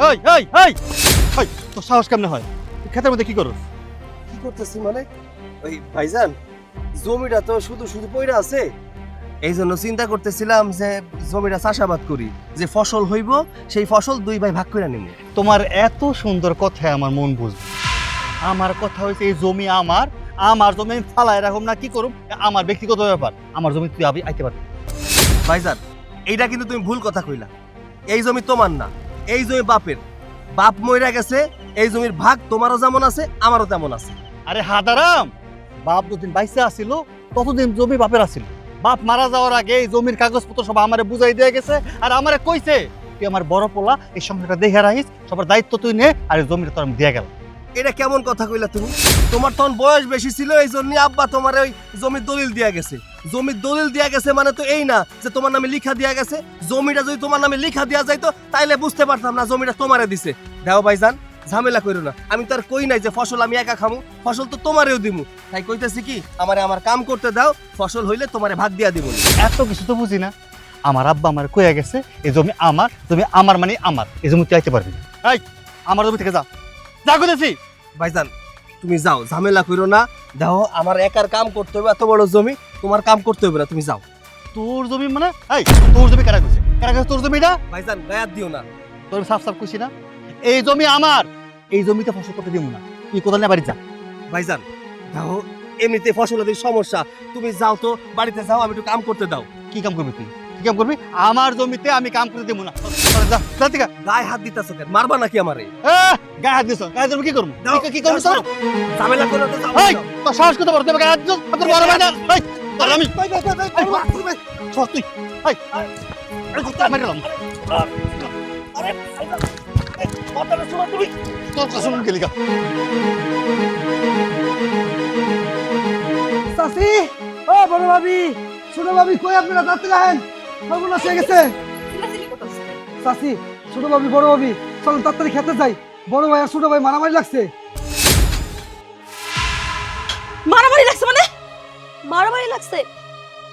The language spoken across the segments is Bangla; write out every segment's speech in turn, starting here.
এই এই এই এই তোর সাহস কেমনে হয় ক্ষেতের মধ্যে কি করো? কি করতেছি মানে ওই ভাইজান জমিটা তো শুধু শুধু পইরা আছে, এই জন্য চিন্তা করতেছিলাম যে জমিটা চাষাবাদ করি, যে ফসল হইব সেই ফসল দুই ভাই ভাগ করে নিব। তোমার এত সুন্দর কথায় আমার মন বুঝবে। আমার কথা হয়েছে এই জমি আমার, আমার জমি আমি ফালায় রাখুম না কি করুম আমার ব্যক্তিগত ব্যাপার। আমার জমি তুই আইতে পারবি। ভাইজান এইটা কিন্তু তুমি ভুল কথা কইলা। এই জমি তোমার না, এই জমি বাপের। বাপ মইরা গেছে, এই জমির ভাগ তোমারও যেমন আছে আমারও তেমন আছে। আরে হাদারাম, বাপ যতদিন বাইসে আসিল ততদিন জমি বাপের আসিল। বাপ মারা যাওয়ার আগে এই জমির কাগজপত্র সব আমারে বুঝাই দিয়ে গেছে আর আমারে কইছে তুই আমার বড় পোলা, এই সংসারটা দেখে রাখিস, সবার দায়িত্ব তুই নে, আর এই জমিটা তোর আমি দিয়ে গেল। এটা কেমন কথা কইলা তুমি? তোমার তখন বয়স বেশি ছিল, এই জন্য আব্বা তোমার ওই জমির দলিল দিয়া গেছে। জমির দলিল দিয়া গেছে মানে তো এই না যে তোমার নামে লিখা দিয়া গেছে। জমিটা যদি তোমার নামে লিখা দিয়া যাইতো তাইলে বুঝতে পারতাম না জমিটা তোমারে দিছে। দাও ভাইজান ঝামেলা করো না, আমি তো আর কই নাই যে ফসল আমি একা খামু, ফসল তো তোমারেও দিমু। তাই কইতেছি কি আমারে আমার কাম করতে দাও, ফসল হইলে তোমারে ভাগ দিয়া দিব। এত কিছু তো বুঝি না। আমার আব্বা আমার কইয়া গেছে এই জমি আমার, জমি আমার মানে আমার, এই জমি তুই আইতে পারবি না। এই আমার জমি থেকে যা, যা কইতেছি। ভাইজান তুমি যাও, ঝামেলা করো না। দেখো আমার একার কাম করতে হবে, এত বড় জমি তোমার কাম করতে হবে না, তুমি যাও। তোর জমি মানে এই তোর জমি কারা কইছে? কারা কইছে তোর জমিটা? ভাইজান গায়াত দিও না। তোর সাফ সাফ কইছি না এই জমি আমার, এই জমিতে ফসল করতে দিব না। তুই কোদাল নিয়ে বাড়ি যা। ভাইজান দেখো এমনিতে ফসলের সমস্যা, তুমি যাও তো বাড়িতে যাও, আমি একটু কাম করতে দাও। কি কাম করবি তুই? কি কাম করবি? আমার জমিতে আমি কাম করতে দিব না। যা যা থেকে। গায়ে হাত দিতেছো কেন? মারবা নাকি আমারে? গায়ে হাত দিছ, গায়ে ধরবি কি করবো? দাও, কি করবি তোর? ঝামেলা করো তো যাও। এই তোর সাহস কত বড়, তুই গায়ে হাত দিছ? তোর বড় ভাই না? এই তোর আমি সর তুই। এই এই কুত্তা মেরে দিলাম। আরে কথাটা শোনো তুমি। তোর কসম গেলি গা। চাচি, ও বড় ভাবি, ছোট ভাবি, কই আপনারা যাতে রাখেন? সর্বনাশ হয়ে গেছে। চাচি, ছোট ভাবি, বড় ভাবি, চলুন তাড়াতাড়ি খেতে যাই। বড় ভাই আর ছোট ভাই মারামারি লাগছে। মারামারি লাগছে মানে? মারামারি লাগছে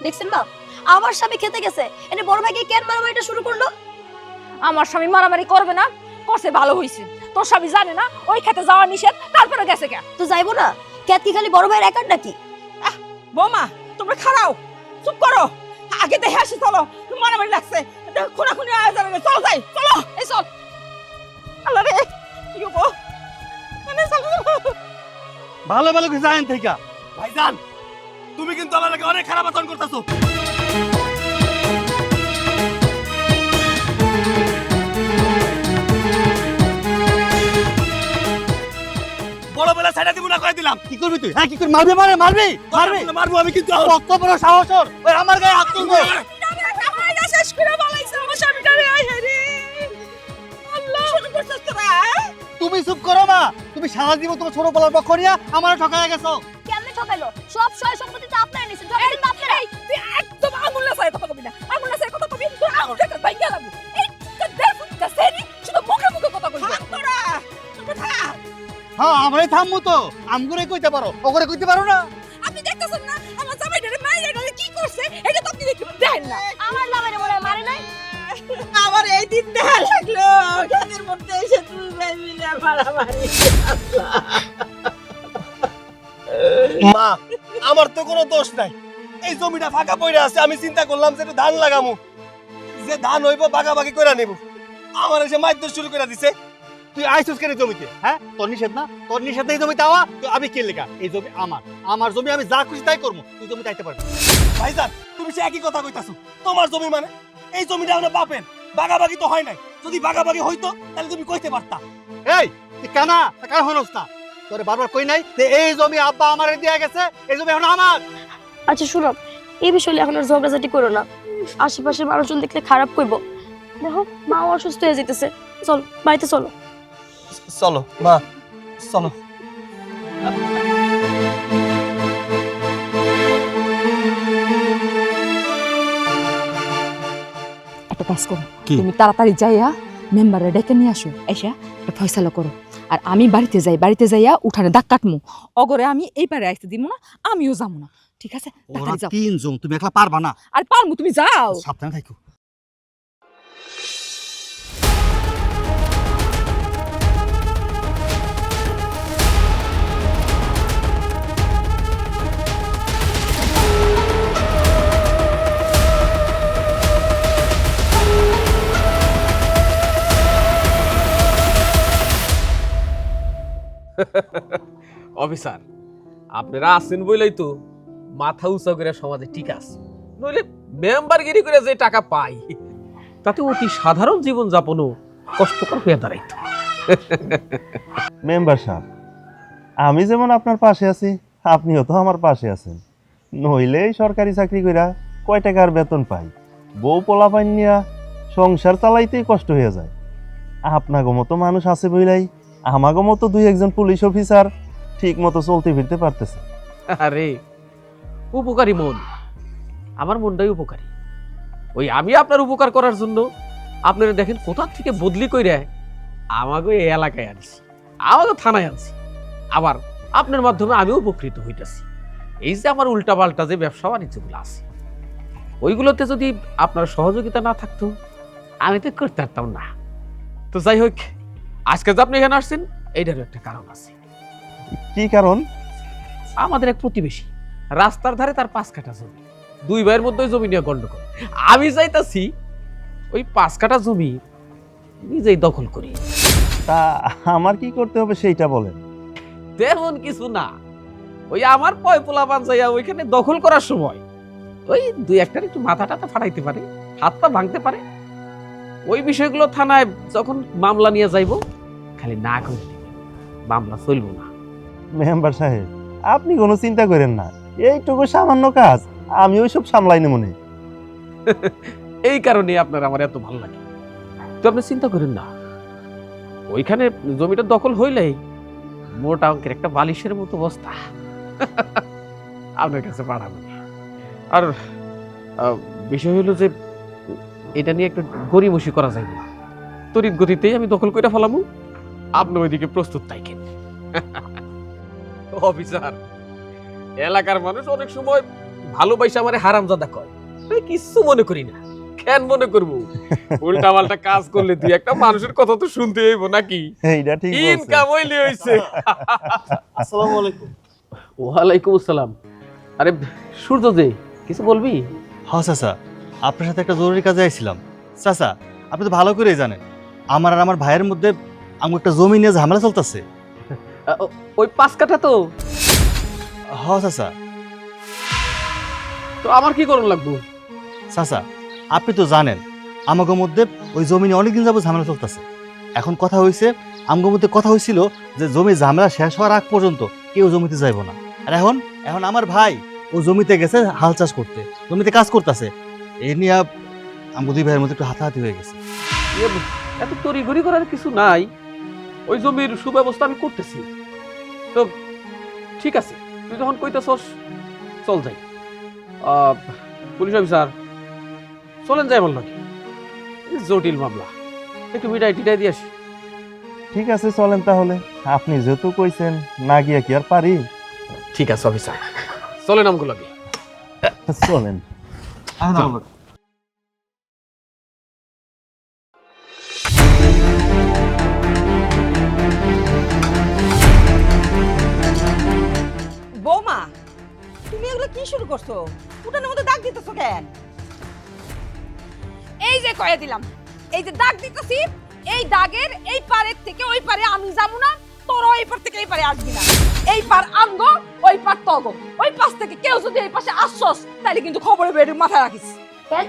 দেখছেন না? আমার স্বামী খেতে গেছে, এনে বড় ভাইকে কেন মারামারিটা শুরু করলো? আমার স্বামী মারামারি করবে না, করছে ভালো হইছে। তোর স্বামী জানে না ওই খেতে যাওয়া নিষেধ, তারপরে গেছে কে? তো যাইবো না? খেত কি খালি বড় ভাইয়ের একার নাকি? বৌমা তোমরা খারাও, চুপ করো। আগে দেখে আসি, চলো। মারামারি লাগছে, খুনাখুনি আয়োজন, চলো যাই, চলো। এই চল। আল্লাহ রে কি হবো? মানে চলো। ভালো ভালো কিছু আইন থেকে। ভাইজান তুমি কিন্তু আমার লাগে অনেক খারাপ আচরণ করতেছো। বড় বেলা ছাইড়া দিব না কই দিলাম। কি করবি তুই? হ্যাঁ কি করবি? মারবি মানে মারবি মারবি মারবো আমি কিন্তু। কত বড় সাহস ওর? ওই আমার গায়ে হাত তুলবে। শেষ করে বলাইছে আমার স্বামীটারে। আয় রে আল্লাহ, শুরু করছিস তোরা? তুমি চুপ করো মা। তুমি সারা জীবন তোমার ছোট বলার পক্ষ নিয়ে আমার ঠকায় গেছো। কেমনে ঠকাইলো? সব সয় সম্পত্তি তো আপনারা নিছেন, সব কিন্তু আপনারা। এই তুই একদম আঙুল না সাই কথা কবি না, আঙুল না সাই কথা কবি, তোর আঙুল থেকে ভাঙিয়া লাগবো। এই দেখুন দা সেরি শুধু মুখে মুখে কথা কইবি। তোরা তোরা থাক। হ্যাঁ আমরাই থামবো তো, আমগুরে কইতে পারো, ওগরে কইতে পারো না। আপনি দেখতেছেন না আমার জামাইটারে মাইরা গেলে কি করছে? এটা তো আপনি দেখেন না। আমার জামাইরে বলে মারে নাই? আমার এই দিন দেখা লাগলো গানের মধ্যে এসে তুই মিলে মারামারি। মা আমার তো কোনো দোষ নাই, এই জমিটা ফাঁকা পড়ে আছে, আমি চিন্তা করলাম যে একটু ধান লাগামু, যে ধান হইব বাগাবাগি করে নেব। আমার এসে মাইর শুরু করে দিছে। তুই আইসুস কেন জমিতে? হ্যাঁ তোর নিষেধ না? তোর নিষেধ এই জমিতে আওয়া তো আমি কে লেখা? এই জমি আমার, আমার জমি, আমি যা খুশি তাই করবো। তুই জমিতে আইতে পারবি। ভাইজান তুমি সে একই কথা কইতাছো। তোমার জমি মানে এই জমিটা আমরা বাপের, বাগাবাগি তো হয় নাই। যদি বাগাবাগি হইতো তাহলে তুমি কইতে পারতা। এই তুই কানা কার হনস না? তোরে বারবার কই নাই যে এই জমি আব্বা আমারে দিয়া গেছে, এই জমি এখন আমার। আচ্ছা শুনো, এই বিষয়ে এখন আর ঝগড়াঝাটি করো না। আশেপাশের মানুষজন দেখলে খারাপ কইবো। দেখো মা অসুস্থ হয়ে যেতেছে, চল বাড়িতে চলো। চলো মা চলো। একটা কাজ করো, কি? তুমি তাড়াতাড়ি যাইয়া মেম্বারে ডেকে নিয়ে আসো, এসা একটা ফয়সালা করো। আর আমি বাড়িতে যাইয়া উঠানে দাগ কাটমু। অগরে আমি এই পারে আইতে দিব না, আমিও যাবো না, ঠিক আছে? ওরা তাড়াতাড়ি যাও। তিনজন, তুমি একলা পারবা না। আর পারমু, তুমি যাও। সাবধানে থাকো। অফিসার আপনারা আছেন বলেই তো মাথা উঁচা করে সমাজে ঠিক আছে, নইলে মেম্বারগিরি করে যে টাকা পাই তাতে অতি সাধারণ জীবন যাপনও কষ্টকর হয়ে দাঁড়াইতো। মেম্বার সাহেব, আমি যেমন আপনার পাশে আছি আপনিও তো আমার পাশে আছেন। নইলেই সরকারি চাকরি কইরা কয় টাকার বেতন পাই, বউ পোলা পাইন নিয়া সংসার চালাইতেই কষ্ট হয়ে যায়। আপনাগো মতো মানুষ আছে বইলাই আমাগো মতো দুই একজন পুলিশ অফিসার ঠিক মতো চলতে ফিরতে পারতেছে। আরে উপকারী মন, আমার মনটাই উপকারী। ওই আমি আপনার উপকার করার জন্য আপনারা দেখেন কোথা থেকে বদলি কইরা আমাকে এই এলাকায় আনছি, আমাকে থানায় আনছি, আবার আপনার মাধ্যমে আমিও উপকৃত হইতেছি। এই যে আমার উল্টাপাল্টা যে ব্যবসা বাণিজ্যগুলো আছে ওইগুলোতে যদি আপনার সহযোগিতা না থাকতো আমি তো করতে পারতাম না। তো যাই হোক, আজকে যে আপনি এখানে আসছেন এইটারও একটা কারণ আছে। কি কারণ? আমাদের এক প্রতিবেশী রাস্তার ধারে তার 5 কাঠা জমি, 2 ভাইয়ের মধ্যে ওই জমি নিয়ে গন্ডগোল। আমি চাইতাছি ওই 5 কাঠা জমি নিজেই দখল করি। তা আমার কি করতে হবে সেইটা বলেন। তেমন কিছু না, ওই আমার পয় পোলা বাঞ্চাইয়া ওইখানে দখল করার সময় ওই 2-1টার একটু মাথা টাথা ফাটাইতে পারে, হাত পা ভাঙতে পারে। ওই বিষয়গুলো থানায় যখন মামলা নিয়ে যাইব খালি না করে দিবেন, মামলা চলবো না। মেম্বার সাহেব, আপনি কোনো চিন্তা করেন না, এইটুকু সামান্য কাজ আমি ওইসব সামলাই নেব না। এই কারণে আপনার আমার এত ভালো লাগে। তো আপনি চিন্তা করেন না, ওইখানে জমিটা দখল হইলেই মোটা অঙ্কের একটা বালিশের মতো বস্তা আপনার কাছে পাঠাবো। আর বিষয় হলো যে এটা নিয়ে একটু গড়িমসি করা যায় না, তড়িৎ গতিতেই আমি দখল করে ফেলামু, আপনি ওইদিকে প্রস্তুত থাকেন। অফিসার, এলাকার মানুষ অনেক সময় ভালোবাসা আমারে হারামজাদা কয়, আমি কিচ্ছু মনে করি না। কেন মনে করবো? উল্টা পাল্টা কাজ করলে 2-1টা মানুষের কথা তো শুনতে হইব নাকি? এইটা ঠিক বলছেন। ইনকাম হইলে হইছে। আসসালামু আলাইকুম। ওয়ালাইকুম আসসালাম। আরে সূর্য যে কিছু বলবি? হ্যাঁ চাচা, আপনার সাথে একটা জরুরি কাজে আইছিলাম। চাচা, আপনি তো ভালো করেই জানেন আমার আর আমার ভাইয়ের মধ্যে আমার একটা জমি নিয়ে ঝামেলা চলতেছে। ওই 5 কাঠা তো? হ্যাঁ চাচা। তো আমার কি করণ লাগবো? চাচা, আপনি তো জানেন আমাগো মধ্যে ওই জমি নিয়ে অনেকদিন যাবো ঝামেলা চলতেছে। এখন কথা হয়েছে, আমগো মধ্যে কথা হয়েছিল যে জমি ঝামেলা শেষ হওয়ার আগ পর্যন্ত কেউ জমিতে যাইব না। আর এখন এখন আমার ভাই ও জমিতে গেছে হাল চাষ করতে, জমিতে কাজ করতেছে। এই নিয়ে আমগো 2 ভাইয়ের মধ্যে একটু হাতাহাতি হয়ে গেছে। এত তড়িঘড়ি করার কিছু নাই, ওই জমির সুব্যবস্থা আমি করতেছি। তো ঠিক আছে, তুই যখন কইতেছস চল যাই। পুলিশ অফিসার চলেন যাই বলল কি, জটিল মামলা, একটু মিটাই টিটাই দিয়ে আসি। ঠিক আছে, চলেন তাহলে। আপনি যেহেতু কইছেন, না গিয়া কি আর পারি? ঠিক আছে অফিসার, চলেন আমগুলো লাগে। চলেন। বৌমা, তুমি এগুলো কি শুরু করছো? উঠানের মধ্যে দাগ দিতেছো কেন? এই যে কয়ে দিলাম, এই যে দাগ দিতেছি, এই দাগের এই পারের থেকে ওই পারে আমি যাবো না, তোরা এই পার থেকে এই পারে আসবি না। এই পার আমগো, ওই পার তগো। ওই পাশ থেকে কেউ যদি এই পাশে আসছস তাহলে কিন্তু খবরে বের মাথায় রাখিস। কেন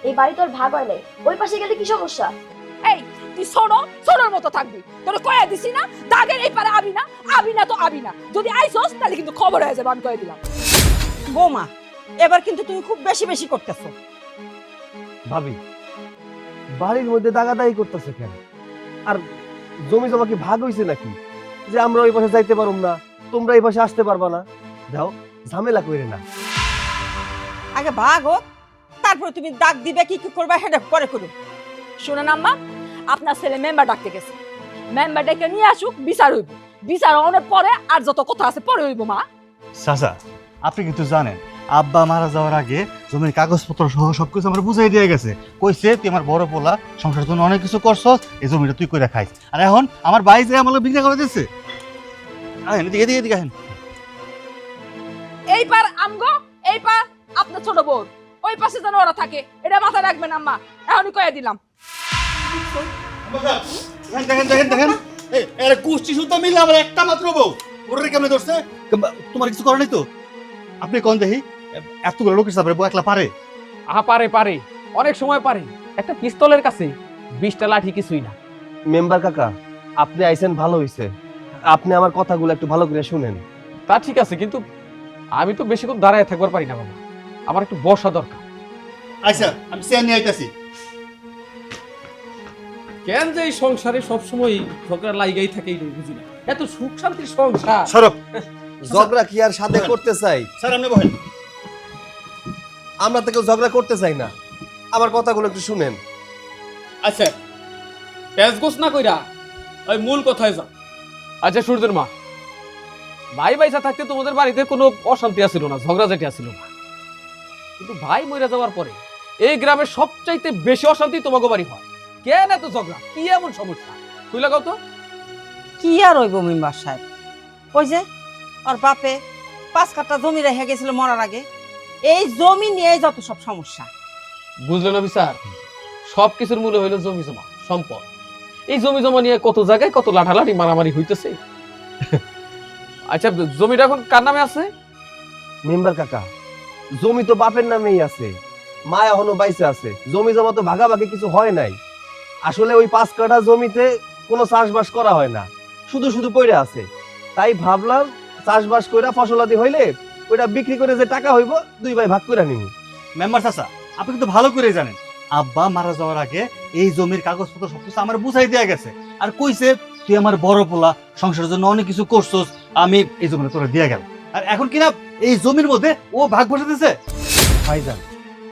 এই বাড়ি তোর ভাগ হয় নাই, ওই পাশে গেলে কি সমস্যা? এই তুই ছোড়োর মতো থাকবি। তোরে কয়ে দিছি না, দাগের এই পারে আবি না, আবি না তো আবি না। যদি আইছস তাহলে কিন্তু খবর হয়ে যাবে, আমি কয়ে দিলাম। বৌমা, এবার কিন্তু তুমি খুব বেশি বেশি করতেছো। ভাবি, বাড়ির মধ্যে দাগাদাগি করতেছে কেন? আর জমি জমা কি ভাগ হইছে নাকি যে আমরা ওই পাশে যাইতে পারুম না, তোমরা এই পাশে আসতে পারবা না? যাও, ঝামেলা কইরে না। আগে ভাগ হোক, তারপরে তুমি দাগ দিবে, কি কি করবে সেটা পরে করো। শুনেন আম্মা, আপনার ছেলে মেম্বার ডাকতে গেছে, মেম্বার ডেকে নিয়ে আসুক, বিচার হইব। বিচার অনেক পরে, আর যত কথা আছে পরে হইব। মা, চাচা, আপনি কিন্তু জানেন আব্বা মারা যাওয়ার আগে জমির কাগজপত্র সহ সবকিছু আমার বুঝাই দিয়ে গেছে। কইছে তুই আমার বড় পোলা, সংসারের জন্য অনেক কিছু করছস, এই জমিটা তুই কইরা খাইস। আর এখন আমার ভাই যে আমার বিক্রি করে দিচ্ছে। আহেন এদিকে এদিকে এদিকে আহেন। এই পার আমগো, এই পার আপনার ছোট বোন, ওই পাশে যেন ওরা থাকে, এটা মাথায় রাখবেন আম্মা, এখনই কয়ে দিলাম। দেখেন দেখেন দেখেন, এর কুষ্টি সুতা মিললে আমার একটা মাত্র বউ, ওরে কেমনে ধরছে? তোমার কিছু করে নাই তো? আপনি কোন দেখি এতগুলো লোকের সামনে বউ একলা পারে? আহা পারে পারে, অনেক সময় পারে। একটা পিস্তলের কাছে 20টা লাঠি কিছুই না। মেম্বার কাকা, আপনি আইছেন ভালো হইছে। আপনি আমার কথাগুলো একটু ভালো করে শুনেন। তা ঠিক আছে, কিন্তু আমি তো বেশিক্ষণ দাঁড়ায় থাকবার পারি না বাবা, আমার একটু বসা দরকার। আচ্ছা আমি চেয়ার নিয়ে আইতাছি। কেন যে এই সংসারে সবসময় ঝগড়া লাইগাই থাকে এই বুঝি না। এত সুখ শান্তির সংসার। সরব ঝগড়া কি আর সাথে করতে চাই? স্যার আপনি বলেন। আমরা তো কেউ ঝগড়া করতে চাই না। আমার কথাগুলো একটু শুনেন। আচ্ছা প্যাঁচগোছ না কইরা ওই মূল কথায় যাও। আচ্ছা সূর্যের মা, ভাই বাইসা থাকতে তোমাদের বাড়িতে কোনো অশান্তি আসছিল না, ঝগড়াঝাটি আসছিল না, কিন্তু ভাই মরে যাওয়ার পরে এই গ্রামের সবচাইতে বেশি অশান্তি তোমাকে বাড়ি হয়। কেন এত ঝগড়া? কি এমন সমস্যা তুই লাগাও তো। কি আর হইব মেম্বার সাহেব, ওই যে ওর বাপে 5 কাঠা জমি রেখে গেছিল মরার আগে, এই জমি নিয়ে যত সব সমস্যা। বুঝলেন না বিচার, সবকিছুর মূলে হইলো জমি জমা সম্পদ। এই জমি জমা নিয়ে কত জায়গায় কত লাঠালাঠি মারামারি হইতেছে। আচ্ছা জমিটা এখন কার নামে আছে? মেম্বার কাকা, জমি তো বাপের নামেই আছে, মা এখনো বাইসে আছে। জমি জমা তো ভাগাভাগি কিছু হয় নাই। আসলে ওই 5 কাঠা জমিতে কোনো চাষবাস করা হয় না, শুধু শুধু পড়ে আছে। তাই ভাবলাম চাষবাস কইরা ফসলাদি হইলে ওইটা বিক্রি করে যে টাকা হইব 2 ভাই ভাগ করে নিব। মেম্বার চাচা আপনি কিন্তু ভালো করে জানেন আব্বা মারা যাওয়ার আগে এই জমির কাগজপত্র সবকিছু আমার বুঝাই দেয়া গেছে, আর কইছে তুই আমার বড় পোলা, সংসারের জন্য অনেক কিছু করছস, আমি এই জমিটা তোরা দিয়ে গেল। আর এখন কিনা এই জমির মধ্যে ও ভাগ বসাতেছে। ভাইজান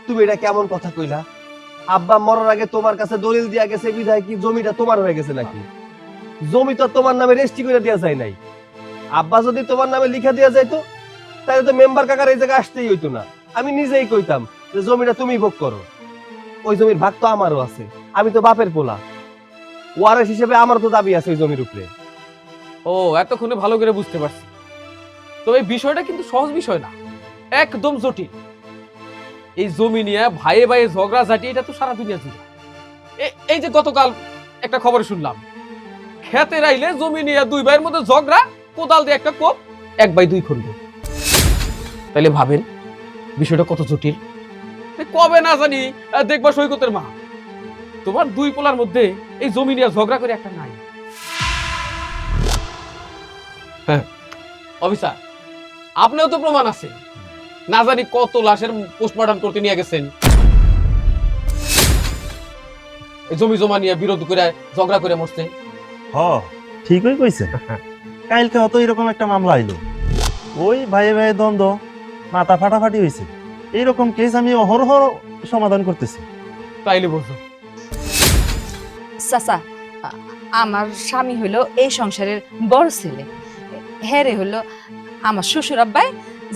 তুমি এটা কেমন কথা কইলা? আব্বা মরার আগে তোমার কাছে দলিল দিয়া গেছে বিধায় কি জমিটা তোমার হয়ে গেছে নাকি? জমি তো তোমার নামে রেজিস্ট্রি করে দেয়া যায় নাই। আব্বা যদি তোমার নামে লিখা দেয়া যাইতো তাহলে তো মেম্বার কাকার এই জায়গায় আসতেই হইতো না। আমি নিজেই কইতাম যে জমিটা তুমি ভোগ করো। ওই জমির ভাগ তো আমারও আছে, আমি তো বাপের পোলা, ওয়ারেস হিসেবে আমার তো দাবি আছে ওই জমির উপরে। ও এতক্ষণে ভালো করে বুঝতে পারছি। তবে এই বিষয়টা কিন্তু সহজ বিষয় না, একদম জটিল। এই জমি নিয়ে ভাইয়ে ভাইয়ে ঝগড়া ঝাঁটি এটা তো সারা দুনিয়া জুড়ে। এই যে গতকাল একটা খবর শুনলাম, খেতে রাইলে জমি নিয়ে 2 ভাইয়ের মধ্যে ঝগড়া, কোদাল দিয়ে একটা কোপ, 1 ভাই 2 খন্ড। তাইলে ভাবেন বিষয়টা কত জটিল। কবে না জানি দেখবা সৈকতের মা তোমার 2 পোলার মধ্যে এই জমি নিয়ে ঝগড়া করে একটা নাই। হ্যাঁ অফিসার, আপনিও তো প্রমাণ আছে, না জানি কত লাশের পোস্টমর্টম করতে নিয়ে গেছেন। এই জমি জমা নিয়ে বিরোধ করে ঝগড়া করে মরছে। হ ঠিকই কইছেন। কালকে হয়তো এরকম একটা মামলা আইলো, ওই ভাইয়ে ভাইয়ে দ্বন্দ্ব, মাথা ফাটাফাটি হয়েছে। এইরকম কেস আমি অহরহ সমাধান করতেছি। তাইলে বলছো চাচা, আমার স্বামী হলো এই সংসারের বড় ছেলে, হ্যারে হলো আমার শ্বশুর আব্বাই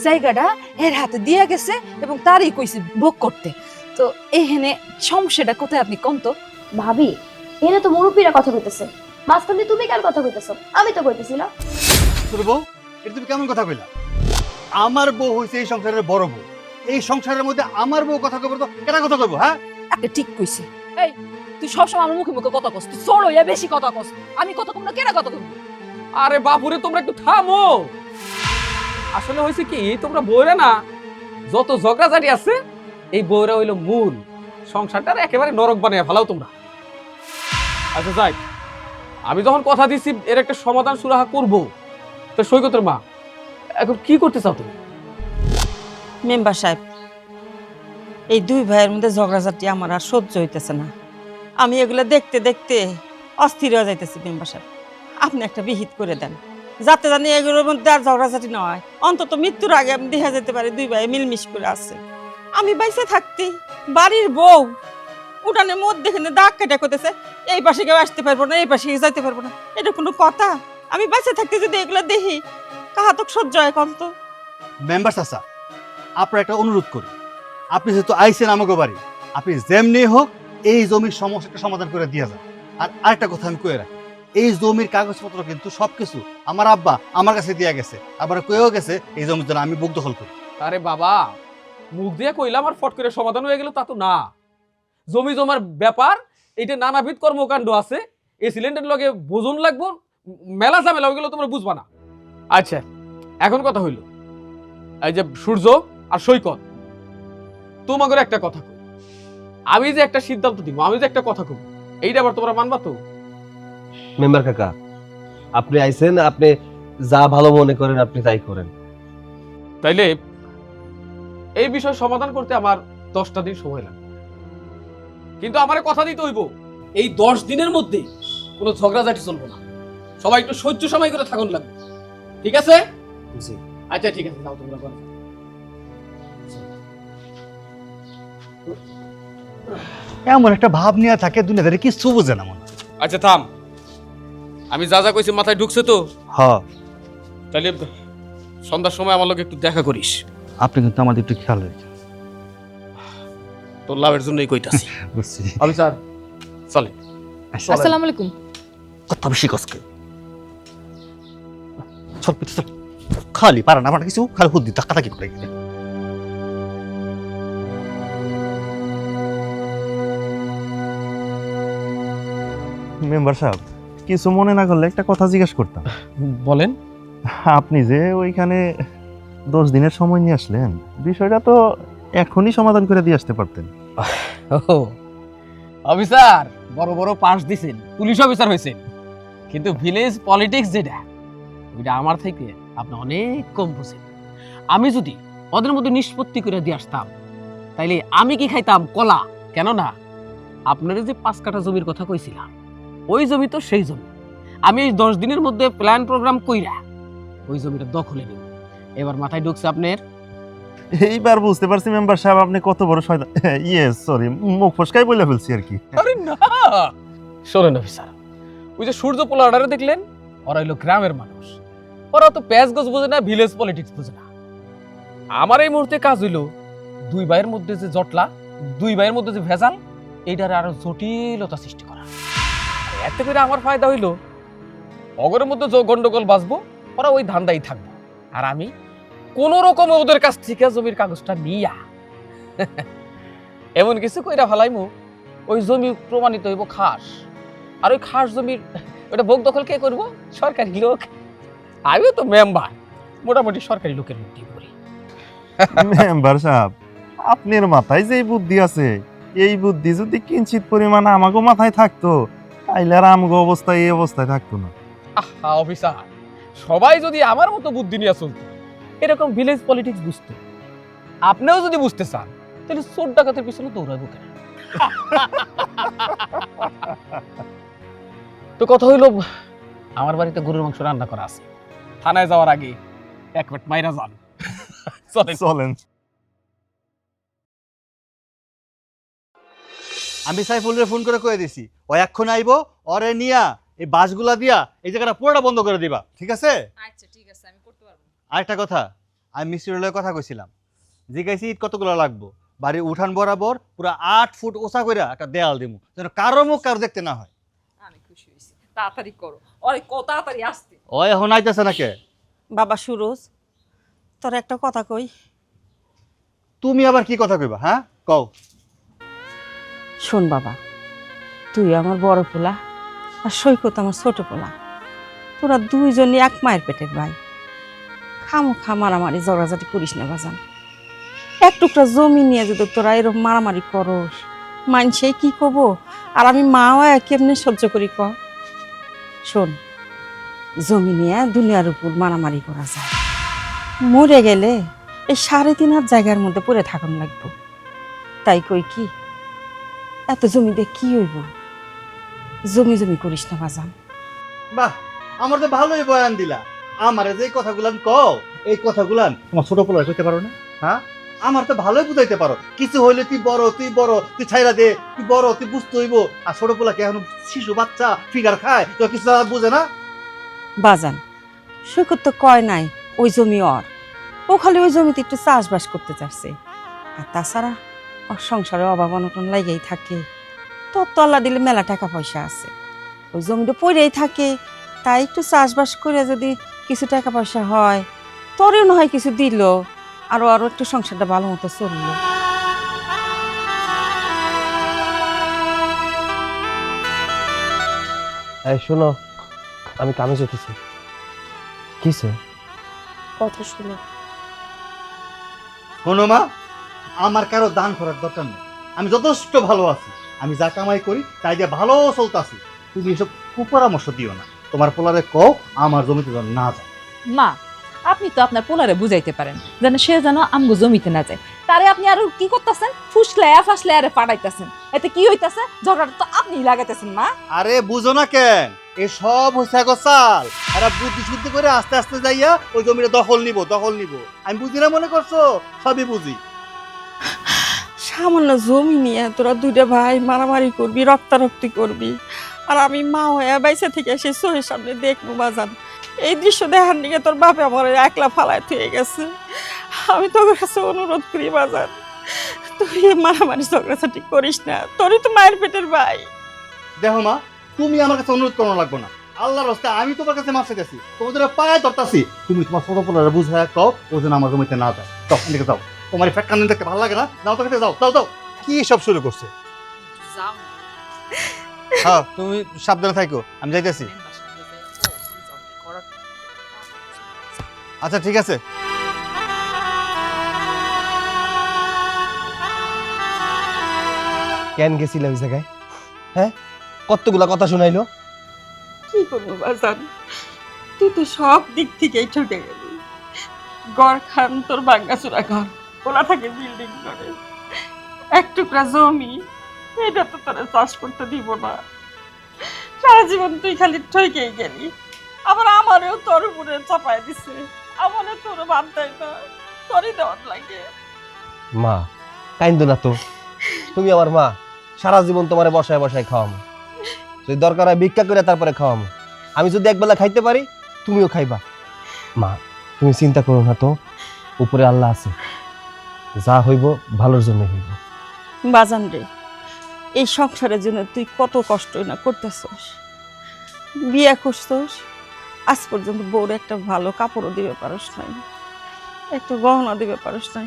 জায়গাটা এর হাতে দিয়ে গেছে এবং তারই কইছে ভোগ করতে। তো এখানে সমস্যাটা কোথায় আপনি কোন তো? ভাবি এনে তো মুরব্বীরা কথা কইতেছে, মাঝখান দিয়ে তুমি কার কথা কইতেছো? আমি তো কইতেছি না। তোর বউ, এটা তুমি কেমন কথা কইলা? আমার বউ হইছে এই সংসারের বড় বউ, এই সংসারের মধ্যে আমার বউ কথা কইবো তো কেনা কথা কইবো? হ্যাঁ আপনি ঠিক কইছে। এই তুই সবসময় আমার মুখে মুখে কথা কস, তুই চড় হইয়া বেশি কথা কস। আমি কথা কম না, কেনা কথা কম? আরে বাপুরে তোমরা একটু থামো। আসলে হয়েছে কি, তোমরা বউরা না যত ঝগড়াঝাটি আছে এই বউরা হইলো মূল, সংসারটা একেবারে নরক বানিয়ে ফেলাও তোমরা। আচ্ছা যাই, আমি যখন কথা দিচ্ছি এর একটা সমাধান সুরাহা করবো, তো সৈকতের মা এখন কি করতে চাও তুমি? মেম্বার সাহেব, এই 2 ভাইয়ের মধ্যে ঝগড়াঝাটি আমার আর সহ্য হইতেছে না। আমি এগুলো দেখতে দেখতে অস্থির হয়ে যাইতেছি। মেম্বার সাহেব আপনি একটা বিহিত করে দেন, যাতে জানি এগুলোর মধ্যে আর ঝগড়াঝাটি না হয়। অন্তত মৃত্যুর আগে আমি দেখা যেতে পারি 2 ভাই মিলমিশ করে আছে। আমি বাইসে থাকতে বাড়ির বউ উঠানের মধ্যে এখানে দাগ কেটে করতেছে, এই পাশে কেউ আসতে পারবো না, এই পাশে কেউ যাইতে পারবো না। এটা কোনো কথা? আমি বাইসে থাকতে যদি এগুলো দেখি কাহাতক সহ্য হয় কম তো? মেম্বার চাচা, আপনার একটা অনুরোধ করি, আপনি যেহেতু আইসেন আমাকে বাড়ি, আপনি যেমনি হোক এই জমির সমস্যাটা সমাধান করে দিয়ে যান। আর আরেকটা কথা আমি কয়ে রাখি, এই জমির কাগজপত্র কিন্তু সবকিছু আমার আব্বা আমার কাছে দিয়ে গেছে, আবার কয়েও গেছে এই জমির জন্য আমি বুক দখল করি। আরে বাবা, মুখ দিয়ে কইলাম আর ফট করে সমাধান হয়ে গেল তা তো না। জমি জমার ব্যাপার, এটা নানাবিধ কর্মকাণ্ড আছে। এই সিলিন্ডার লগে বোঝন লাগবো, মেলা ঝামেলা ওইগুলো তোমরা বুঝবা না। আচ্ছা এখন কথা হইল, এই যে সূর্য আর সৈকত, তোমাদের একটা কথা কই, আমি যে একটা সিদ্ধান্ত দিব, আমি যে একটা কথা কই, এইটা আবার তোমরা মানবা তো? মেম্বার কাকা, আপনি আইছেন, আপনি যা ভালো মনে করেন আপনি তাই করেন। তাইলে এই বিষয় সমাধান করতে আমার 10টা দিন সময় লাগবে, কিন্তু আমার কথা দিতে হইব এই 10 দিনের মধ্যে কোনো ঝগড়াঝাটি চলবো না, সবাই একটু সহ্য সময় করে থাকুন লাগবে, ঠিক আছে? জি। আচ্ছা ঠিক আছে, যাও তোমরা করো। এমন একটা ভাব নিয়ে থাকে দুনিয়াতে কিছু বোঝে না মনে। আচ্ছা থাম, আমি যা যা কইছি মাথায় ঢুকছে তো? হ্যাঁ, তাহলে সন্ধ্যার সময় আমার লোক একটু দেখা করিস। আপনি কিন্তু আমাদের একটু খেয়াল রাখেন। তোর লাভের জন্যই কইতাছি। বুঝছি। আমি স্যার চলে। আসসালামু আলাইকুম। কথা বেশি কসকে চল পিছু চল, খালি পারা না আমার কিছু, খালি হুদ্দি ধাক্কা ধাক্কি করে গেলে। মেম্বার সাহেব, কিছু মনে না করলে একটা কথা জিজ্ঞেস করতাম। বলেন। আপনি যে ওইখানে 10 দিনের সময় নিয়ে আসলেন, বিষয়টা তো এখনই সমাধান করে দিয়ে আসতে পারতেন। অফিসার বড় বড় পাস দিছেন, পুলিশ অফিসার হয়েছেন, কিন্তু ভিলেজ পলিটিক্স যেটা, ওইটা আমার থেকে আপনি অনেক কম বুঝেন। আমি যদি ওদের মধ্যে নিষ্পত্তি করে দিয়ে আসতাম, তাইলে আমি কি খাইতাম? কলা। কেননা আপনারা যে 5 কাঠা জমির কথা কইছিলাম, ওই জমি তো সেই জমি। আমি এই 10 দিনের মধ্যে প্ল্যান প্রোগ্রাম কইরা ওই জমিটা দখলে নিব। এবার মাথায় ঢুকছে আপনার? এইবার বুঝতে পারছি মেম্বার সাহেব আপনি কত বড় শয়তান। সরি, মুখ ফসকাই বলে ফেলছি আর কি। আরে না, শোনেন অফিসার, ওই যে সূর্য পোলাডারে দেখলেন, ওরা হইলো গ্রামের মানুষ, ওরা তো প্যাচ গোছ বোঝে না, ভিলেজ পলিটিক্স বোঝে না। আমার এই মুহূর্তে কাজ হইলো 2 ভাইয়ের মধ্যে যে জটলা, 2 ভাইয়ের মধ্যে যে ভেজাল, এইটার আরো জটিলতা সৃষ্টি করা। আর এতে করে আমার ফায়দা হইলো, অগরের মধ্যে যে গন্ডগোল বাঁচবো, ওরা ওই ধান্দাই থাকবে, আর আমি কোন রকম ওদের কাছ থেকে জমির কাগজটা নিয়া এমন কিছু কইরা ফেলাইমু, ওই জমি প্রমাণিত হইব খাস। আর ওই খাস জমির ওটা ভোগ দখল কে করবো? সরকারি লোক। আমিও তো মেম্বার, মোটামুটি সরকারি লোকের মধ্যেই করি। মেম্বার সাহেব, আপনার মাথায় যে বুদ্ধি আছে, এই বুদ্ধি যদি কিঞ্চিত পরিমাণ আমাগো মাথায় থাকতো, তাইলে আর আমগো অবস্থা এই অবস্থায় থাকতো না। আহা অফিসার, সবাই যদি আমার মতো বুদ্ধি নিয়ে চলতো, এরকম ভিলেজ পলিটিক্স বুঝতো, আপনিও যদি বুঝতে চান, তাহলে চোর ডাকাতের পিছনে দৌড়াবো কেন? তো কথা হইল, আমার বাড়িতে গরুর মাংস রান্না করা আছে, থানায় যাওয়ার আগে 1 মিনিট মাইরা যান। চলেন। চলেন। আমি সাইফুলের ফোন করে কয়ে দিছি, ও এখন আইবো, ওরে নিয়া এই বাসগুলা দিয়া এই জায়গাটা পুরোটা বন্ধ করে দিবা, ঠিক আছে? আচ্ছা ঠিক আছে, আমি করতে পারবো। আরেকটা কথা, আমি মিস্ত্রির কথা কইছিলাম, জিজ্ঞাসি ইট কতগুলো লাগবো, বাড়ি উঠান বরাবর পুরো 8 ফুট ওসা কইরা একটা দেয়াল দিমু, যেন কারো মুখ কারো দেখতে না হয়। আমি খুশি হইছি, তাড়াতাড়ি করো, আরে কত তাড়াতাড়ি আসতে। ও এখন আইতেছে না কে? বাবা সুরজ, তোর একটা কথা কই। তুমি আবার কি কথা কইবা? হ্যাঁ কও। শোন বাবা, তুই আমার বড় পোলা আর সৈকত আমার ছোট পোলা, তোরা দুইজনই এক মায়ের পেটের ভাই। খামোখা মারামারি ঝগড়াঝাটি করিস না বাজান। এক টুকরা জমি নিয়ে যদি তোরা এরকম মারামারি করস, মানছে কি কব, আর আমি মাও কেমনে সহ্য করি ক? শোন, জমি নিয়ে দুনিয়ার উপর মারামারি করা যায়, মরে গেলে এই 3.5 জায়গার মধ্যে পড়ে থাকুন লাগবো। তাই কই কি, এত জমি দিয়ে কি হইব? জমি জমি করিস না বাজান। বাহ, আমার তো ভালোই বয়ান দিলা। আমারে যে কথাগুলান কও, এই কথাগুলান তোমার ছোট পোলা কইতে পারো না? হ্যাঁ, আমার তো ভালোই বুঝাইতে পারো। কিছু হইলে তুই বড়, তুই ছাইরা দে, তুই বড়, তুই বুঝতে হইব। আর ছোট পোলাকে এখন শিশু বাচ্চা ফিগার খায়, তো কিছু বুঝে না। বাজান, সৈকত তো কয় নাই ওই জমি ওর, ও খালি ওই জমিতে একটু চাষবাস করতে চাচ্ছে। আর তাছাড়া ওর সংসারে অভাব অনটন লাগাই থাকে, তোর তল্লা দিলে মেলা টাকা পয়সা আছে, ওই জমিটা পড়েই থাকে। তাই একটু চাষবাস করে যদি কিছু টাকা পয়সা হয়, তোরও না হয় কিছু দিল, আরো একটু সংসারটা ভালো মতো চললো। এই শোনো, আমি কামে যেতেছি। কিসে? কথা শুনো। শোনো মা, আমার কারো দান করার দরকার নেই, আমি যথেষ্ট ভালো আছি। আমি যা কামাই করি তাই দিয়ে ভালো চলতেছি। তুমি এসব কুপরামর্শ দিও না। তোমার পোলারে কও আমার জমিতে যেন না যায়। মা, আপনি তো আপনার পোলারে বুঝাইতে পারেন যেন সে যেন আমগো জমিতে না যায়। তারে আপনি আর কি করতেছেন? ফুসলায়া ফাসলায়া আরে পাঠাইতেছেন। এতে কি হইতাছে? ঝগড়াটা তো আপনিই লাগাইতেছেন মা। আরে বুঝো না কেন? এ সব হইছে গো চাল। এরা বুদ্ধি শুদ্ধি করে আস্তে আস্তে যাইয়া ওই জমিটা দখল নিব। আমি বুঝি না মনে করছো? সবই বুঝি। সামান্য জমি নিয়ে তোরা দুইটা ভাই মারামারি করবি, রক্তারক্তি করবি, আর আমি মা হয়ে বাইসা থেকে এসে চোখের সামনে দেখবো বাজান। এই দৃশ্য দেখার নিয়ে তোর বাপে আমার একলা ফালায় থয়ে গেছে। আমি তোর কাছে অনুরোধ করি বাজান, তুই মারামারি ঝগড়াঝাটি করিস না। তোরই তো মায়ের পেটের ভাই। দেখো মা, তুমি আমার কাছে অনুরোধ করানো লাগবে না। আল্লাহর রাস্তায় আমি তোমার কাছে মাফ চাইতেছি, তোমাদের পায়ে ধরতাছি। তুমি তোমার ছোট পোলারে বুঝায় কও ও যেন আমার জমিতে না যায়। যাও, এদিকে যাও। তোমার ফ্যাট কান দেখতে ভালো লাগে না? যাও তো, যাও যাও যাও। কি সব শুরু করছে? হ্যাঁ, তুমি সাবধানে থাকো, আমি যাইতেছি। আচ্ছা ঠিক আছে। কেন গেছিল ওই জায়গায়? হ্যাঁ, কতগুলা কথা শুনাইলো। কি করবো বাজান, তুই তো সব দিক থেকেই ঠকে গেলি। গড় খান তোর বাঙ্গাচুরা ঘর, ওলা থাকে বিল্ডিং করে। এক টুকরা জমি, এটা তো তোরা চাষ করতে দিব না। সারা জীবন তুই খালি ঠকেই গেলি। আবার আমারেও তোর উপরে চাপায় দিছে। আমারও তোর বাদ দেয় না, তোরই দেওয়ার লাগে। মা, কাইন্দ না তো। তুমি আমার মা, সারা জীবন তোমারে বসায় বসায় খাওয়ামো। যদি দরকার হয় ভিক্ষা করে তারপরে খাওয়ামো। আমি যদি একবেলা খাইতে পারি, তুমিও খাইবা। মা, তুমি চিন্তা করো না তো, উপরে আল্লাহ আছে। যা হইব ভালোর জন্য হইব। বাজান রে, এই সংসারের জন্য তুই কত কষ্ট না করতেছস। বিয়ে করছস, আজ পর্যন্ত বউর একটা ভালো কাপড়ও দিবে পারস নাই, একটা গহনা দিবে পারস নাই।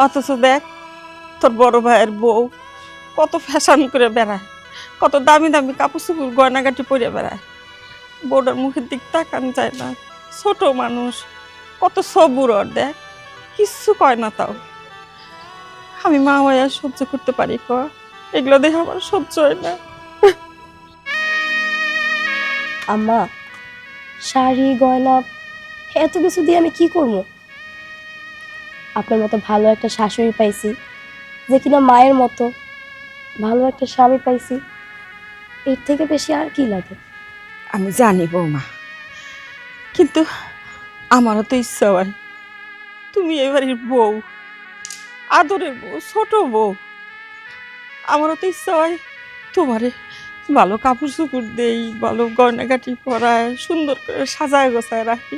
অথচ দেখ, তোর বড় ভাইয়ের বউ কত ফ্যাশন করে বেড়ায়, কত দামি দামি কাপড় চুপুর গয়নাগাটি পরে বেড়ায়। বউটার মুখের দিক তাকান যায় না। ছোট মানুষ, কত সবুর ওর, দেখ কিচ্ছু কয় না। তাও আমি মা হয়ে আর সহ্য করতে পারি ক? এগুলো দেখে আমার সহ্য হয় না। আম্মা, শাড়ি গয়না এত কিছু দিয়ে আমি কি করবো? আপনার মতো ভালো একটা শাশুড়ি পাইছি, যে কিনা মায়ের মতো। ভালো একটা স্বামী পাইছি, এর থেকে বেশি আর কি লাগে? আমি জানি বৌমা, কিন্তু আমারও তো ইচ্ছা হয় তুমি এবারের বউ, আদরের বউ, ছোট বউ। আমারও তো ইচ্ছা হয় তোমারে ভালো কাপড় চুপড় দেই, ভালো গয়নাগাটি পরায়, সুন্দর করে সাজায় গোছায় রাখি।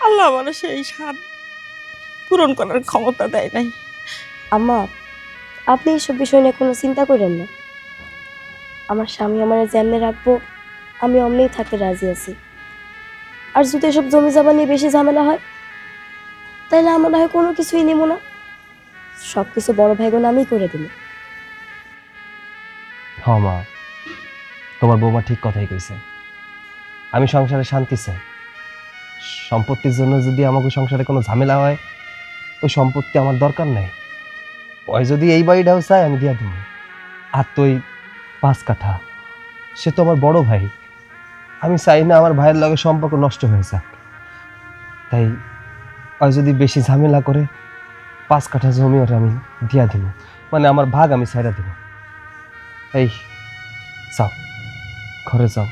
আল্লাহ আমার সেই স্বাদ পূরণ করার ক্ষমতা দেয় নাই। আম্মা, আপনি এইসব বিষয় নিয়ে কোনো চিন্তা করেন না। আমার স্বামী আমার যেমনে রাখবো, আমি অমনেই থাকতে রাজি আছি। আর যদি এসব জমি জমা নিয়ে বেশি ঝামেলা হয়, তাহলে আমার না হয় কোনো কিছুই নেব না, সব কিছু বড় ভাইগো আমিই করে দেব। হ্যাঁ মা, তোমার বৌমা ঠিক কথাই কইছে। আমি সংসারে শান্তি চাই। সম্পত্তির জন্য যদি আমাকে সংসারে কোনো ঝামেলা হয়, ওই সম্পত্তি আমার দরকার নাই। ওই যদি এই বাড়িটাও চায় আমি দিয়া দেবো। আর তুই 5 কাঠা, সে তো আমার বড় ভাই। আমি চাই না আমার ভাইয়ের লগে সম্পর্ক নষ্ট হয়ে যাক। তাই ওই যদি বেশি ঝামেলা করে 5 কাঠা জমি ওটা আমি দিয়া দেবো, মানে আমার ভাগ আমি ছাইড়া দেবো। এই যাও, ঘরে যাও,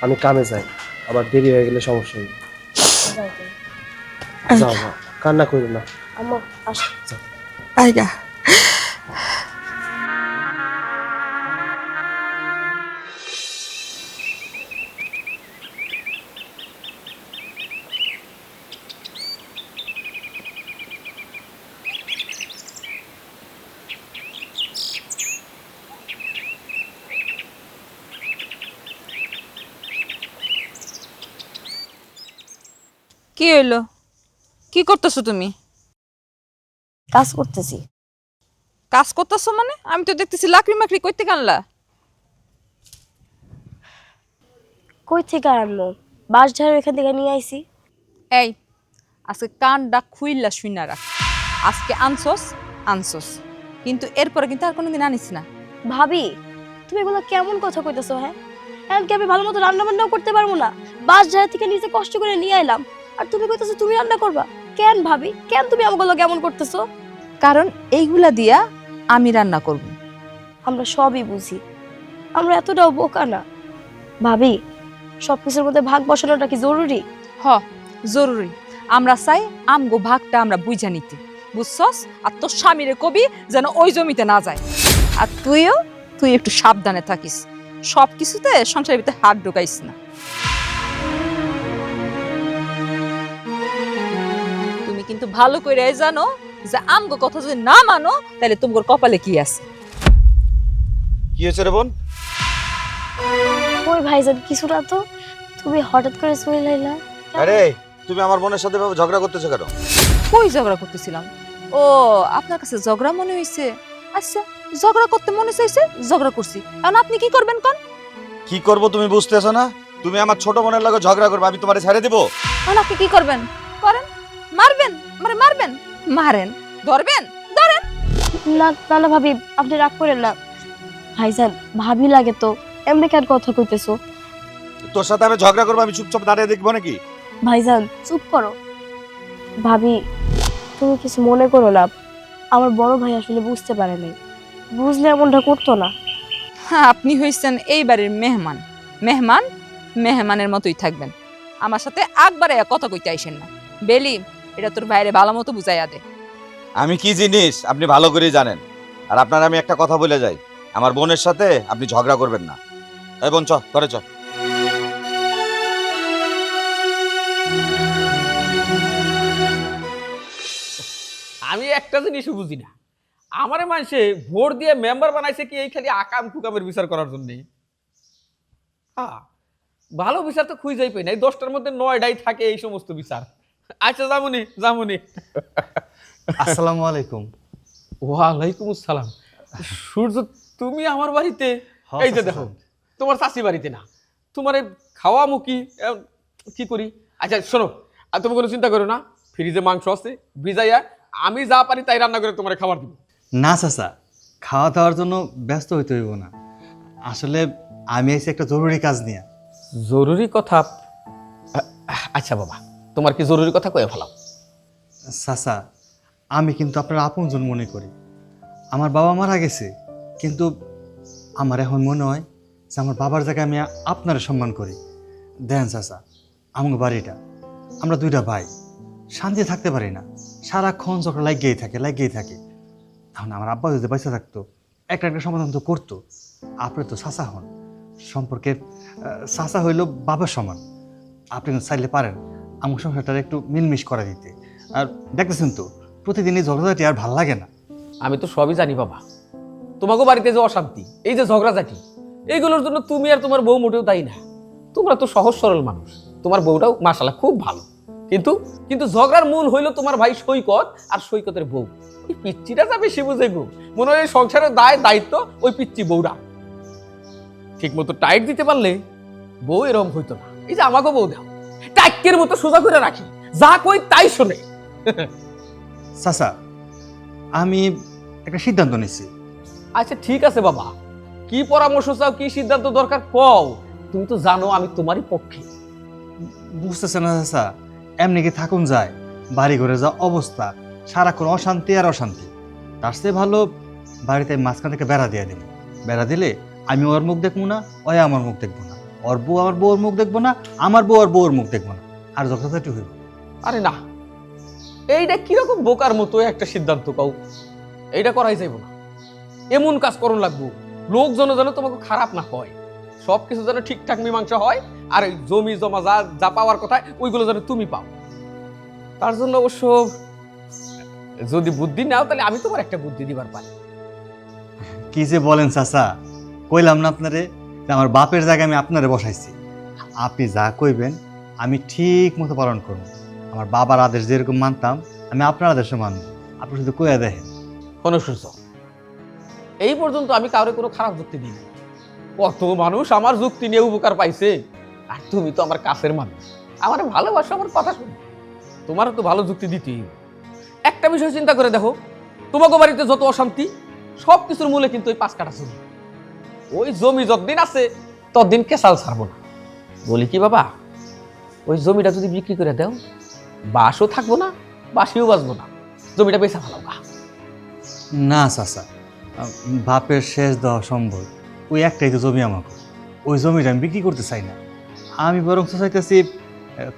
আমি কামে যাই, আবার দেরি হয়ে গেলে সমস্যা হইবে। যাও যাও, কান্না করো না। আম্মা আস। আইগা কি হইলো? কি করতেছো তুমি? কাজ করতেছি। কাজ করতেছো মানে? আমি তো দেখতেছি লাকড়ি মাকড়ি কইতে কানলা। কই থেকে আর আনবো? বাস ঝাড়ু এখান থেকে নিয়ে আইছি। এই আজকে কানটা খুইল্লা শুইনা রাখ। আজকে আনছস আনছস, কিন্তু এরপরে কিন্তু আর কোনোদিন আনিস না। ভাবি, তুমি এগুলো কেমন কথা কইতেছো? হ্যাঁ, এমনকি আমি ভালো মতো রান্না বান্নাও করতে পারবো না। বাস ঝাড়ু থেকে নিজে কষ্ট করে নিয়ে আইলাম, আর তুমি কইতেছো তুমি রান্না করবা? কেন ভাবি, কেন তুমি আমাগুলো কেমন করতেছো? কারণ এইগুলা দিয়া আমি রান্না করব। আমরা সবই বুঝি, আমরা এতটাও বোকা না। ভাবি, সবকিছুর মধ্যে ভাগ বসানোটা কি জরুরি? হ, জরুরি। আমরা চাই আমগো ভাগটা আমরা বুঝা নিতে, বুঝছস? আর তোর স্বামীরে কবি যেন ওই জমিতে না যায়। আর তুই একটু সাবধানে থাকিস, সব কিছুতে সংসারের ভিতরে হাত ঢুকাইস না। তুমি কিন্তু ভালো করে জানো যে আমগো কথা যদি না মানো তাহলে তোমার কপালে কি আছে। কি হয়েছে রে বোন? ওই ভাইজান কিছু না তো, তুমি হঠাৎ করে চলে আইলা। আরে তুমি আমার বোনের সাথে এভাবে ঝগড়া করতেছো কেন? কই ঝগড়া করতেছিলাম? ও, আপনার কাছে ঝগড়া মনে হইছে? আচ্ছা, ঝগড়া করতে মনে চাইছে, ঝগড়া করছি। এখন আপনি কি করবেন কোন? কি করব তুমি বুঝতেছো না? তুমি আমার ছোট বোনের লগে ঝগড়া করবে, আমি তোমারে ছেড়ে দেব? এখন আপনি কি করবেন? করেন, মারবেন, মানে মারবেন, মারেন, ধরবেন, ধরেন। না না না ভাবি, আপনি রাগ করেন না। ভাইজান ভাবি লাগে তো, এমনি কেন কথা কইতেছো? তোর সাথে আমি ঝগড়া করবো, আমি চুপচাপ দাঁড়িয়ে দেখবো নাকি? ভাইজান চুপ করো। ভাবি, তুমি কিছু মনে করো না, আমার বড় ভাই আসলে বুঝতে পারে নাই, বুঝলে এমনটা করতো না। হ্যাঁ, আপনি হইছেন এই বাড়ির মেহমান। মেহমান মেহমানের মতোই থাকবেন, আমার সাথে একবারে কথা কইতে আইসেন না। বেলি, এটা তোর বাইরে ভালো মতো বুঝাইয়া দে। আমি কি জিনিস আপনি ভালো করেই জানেন। আর আপনার আমি একটা কথা বলে যাই, আমার বোনের সাথে আপনি ঝগড়া করবেন না। এই বোন, চ ঘরে চ। আমি একটা জিনিসও বুঝি না, আমারে মানুষে ভোট দিয়ে মেম্বার বানাইছে কি এই খালি আকাম কুকামের বিচার করার জন্যই? হ্যাঁ, ভালো বিচার তো খুঁজেই পাই না, এই 10টার মধ্যে 9টাই থাকে এই সমস্ত বিচার। আচ্ছা, জামুনি। আসসালামু আলাইকুম। ওয়ালাইকুম আসসালাম। সূর্য, তুমি আমার বাড়িতে? এই যে দেখো, তোমার চাষি বাড়িতে না, তোমার খাওয়া মুখি কি করি? আচ্ছা শোনো, আর তুমি কোনো চিন্তা করো না, ফ্রিজে মাংস আছে, ভিজাইয়া আমি যা পারি তাই রান্না করে তোমার খাবার দিব। না চাচা, খাওয়া দাওয়ার জন্য ব্যস্ত হইতে হইব না। আসলে আমি আইছি একটা জরুরি কাজ নিয়ে। জরুরি কথা? আচ্ছা বাবা, তোমার কি জরুরি কথা কয়ে ফেলাও। চাচা, আমি কিন্তু আপনার আপনজন মনে করি। আমার বাবা মারা গেছে, কিন্তু আমার এখন মনে হয় যে আমার বাবার জায়গায় আমি আপনার সম্মান করি। দেন চাচা, আমার বাড়িটা, আমরা দুইটা ভাই, শান্তি থাকতে পারি না, সারাক্ষণ যখন লাগিয়েই থাকে। তখন আমার আব্বা যদি বেঁচে থাকতো, একটা সমাধান তো করতো। আপনি তো চাচা হন, সম্পর্কের চাচা হইল বাবার সমান। আপনি চাইলে পারেন আমার সংসারটা একটু মিলমিশ করে দিতে। আর দেখতেছেন তো, প্রতিদিন এই ঝগড়াঝাটি আর ভাল লাগে না। আমি তো সবই জানি বাবা, তোমাকে বাড়িতে যে অশান্তি, এই যে ঝগড়াঝাটি, এইগুলোর জন্য তুমি আর তোমার বউ মোটেও দায়ী না। তোমরা তো সহজ সরল মানুষ, তোমার বউটাও মাশাআল্লাহ খুব ভালো। কিন্তু ঝগড়ার মূল হইল তোমার ভাই সৈকত আর সৈকতের বউ। ওই পিচ্চিটা যা বেশি বুঝে গো, মনে হয় সংসারের দায়িত্ব ওই পিচ্চি বউরা। ঠিক মতো টাইট দিতে পারলে বউ এরকম হইতো না। এই যে আমাকে বউ দাও, টাইকের মতো সোজা করে রাখি, যা কই তাই শোনে। চাচা, আমি একটা সিদ্ধান্ত নিচ্ছি। আচ্ছা ঠিক আছে বাবা, কি পরামর্শ চাও, কি সিদ্ধান্ত দরকার কও। তুমি তো জানো আমি তোমারই পক্ষে। বুঝতেছে না চাচা, এমনি কি থাকুন যায়? বাড়ি ঘরে যা অবস্থা, সারাক্ষণ অশান্তি আর অশান্তি। তার চেয়ে ভালো বাড়িতে মাঝখান থেকে বেড়া দিয়ে দিন। বেড়া দিলে আমি ওর মুখ দেখবো না, ওই আমার মুখ দেখবো না, ওর বউ আমার বউর মুখ দেখবো না, আমার বউ আর বউর মুখ দেখবো না, আর যথাযথ হইব। আরে না, এইটা কিরকম বোকার মতো একটা সিদ্ধান্ত কও। এইটা করাই যাইব না, এমন কাজ করুন লাগবো লোকজন যেন তোমাকে খারাপ না হয়, সবকিছু যেন ঠিকঠাক মীমাংসা হয়, আর ওই জমি জমা যা পাওয়ার কথা ওইগুলো যেন তুমি পাও। তার জন্য অবশ্য যদি বুদ্ধি নাও, তাহলে আমি তোমার একটা বুদ্ধি দিবার পারি। কি যে বলেন চাচা, কইলাম না আপনারে যে আমার বাপের জায়গায় আমি আপনারে বসাইছি। আপনি যা কইবেন আমি ঠিক মতো পালন করব। আমার বাবার আদেশ যেরকম মানতাম, আমি আপনার আদেশও মানব। আপনি শুধু কইয়া দেখেন। কোনো সূর্য, এই পর্যন্ত আমি কাউরে কোনো খারাপ যুক্তি দিই, কত মানুষ আমার যুক্তি নিয়ে উপকার পাইছে, আর তুমি তো আমার কাছের মানুষ, আমার ভালোবাসো, আমার কথা শুনো, তোমারও তো ভালো যুক্তি দিতেই হবে। একটা বিষয় চিন্তা করে দেখো, তোমাকে বাড়িতে যত অশান্তি সব কিছুর মূলে কিন্তু ওই 5 কাঠা জমি। ওই জমি যতদিন আছে ততদিন কেসাল ছাড়বো না। বলি কি বাবা, ওই জমিটা যদি বিক্রি করে দাও, বাসও থাকবো না, বাসিও বাঁচবো না, জমিটা বেচা ফেলাও গা। না চাচা, বাপের শেষ দেওয়া সম্ভব, ওই একটাই তো জমি আমাকে, ওই জমিটা আমি বিক্রি করতে চাই না। আমি বরং চাইতেছি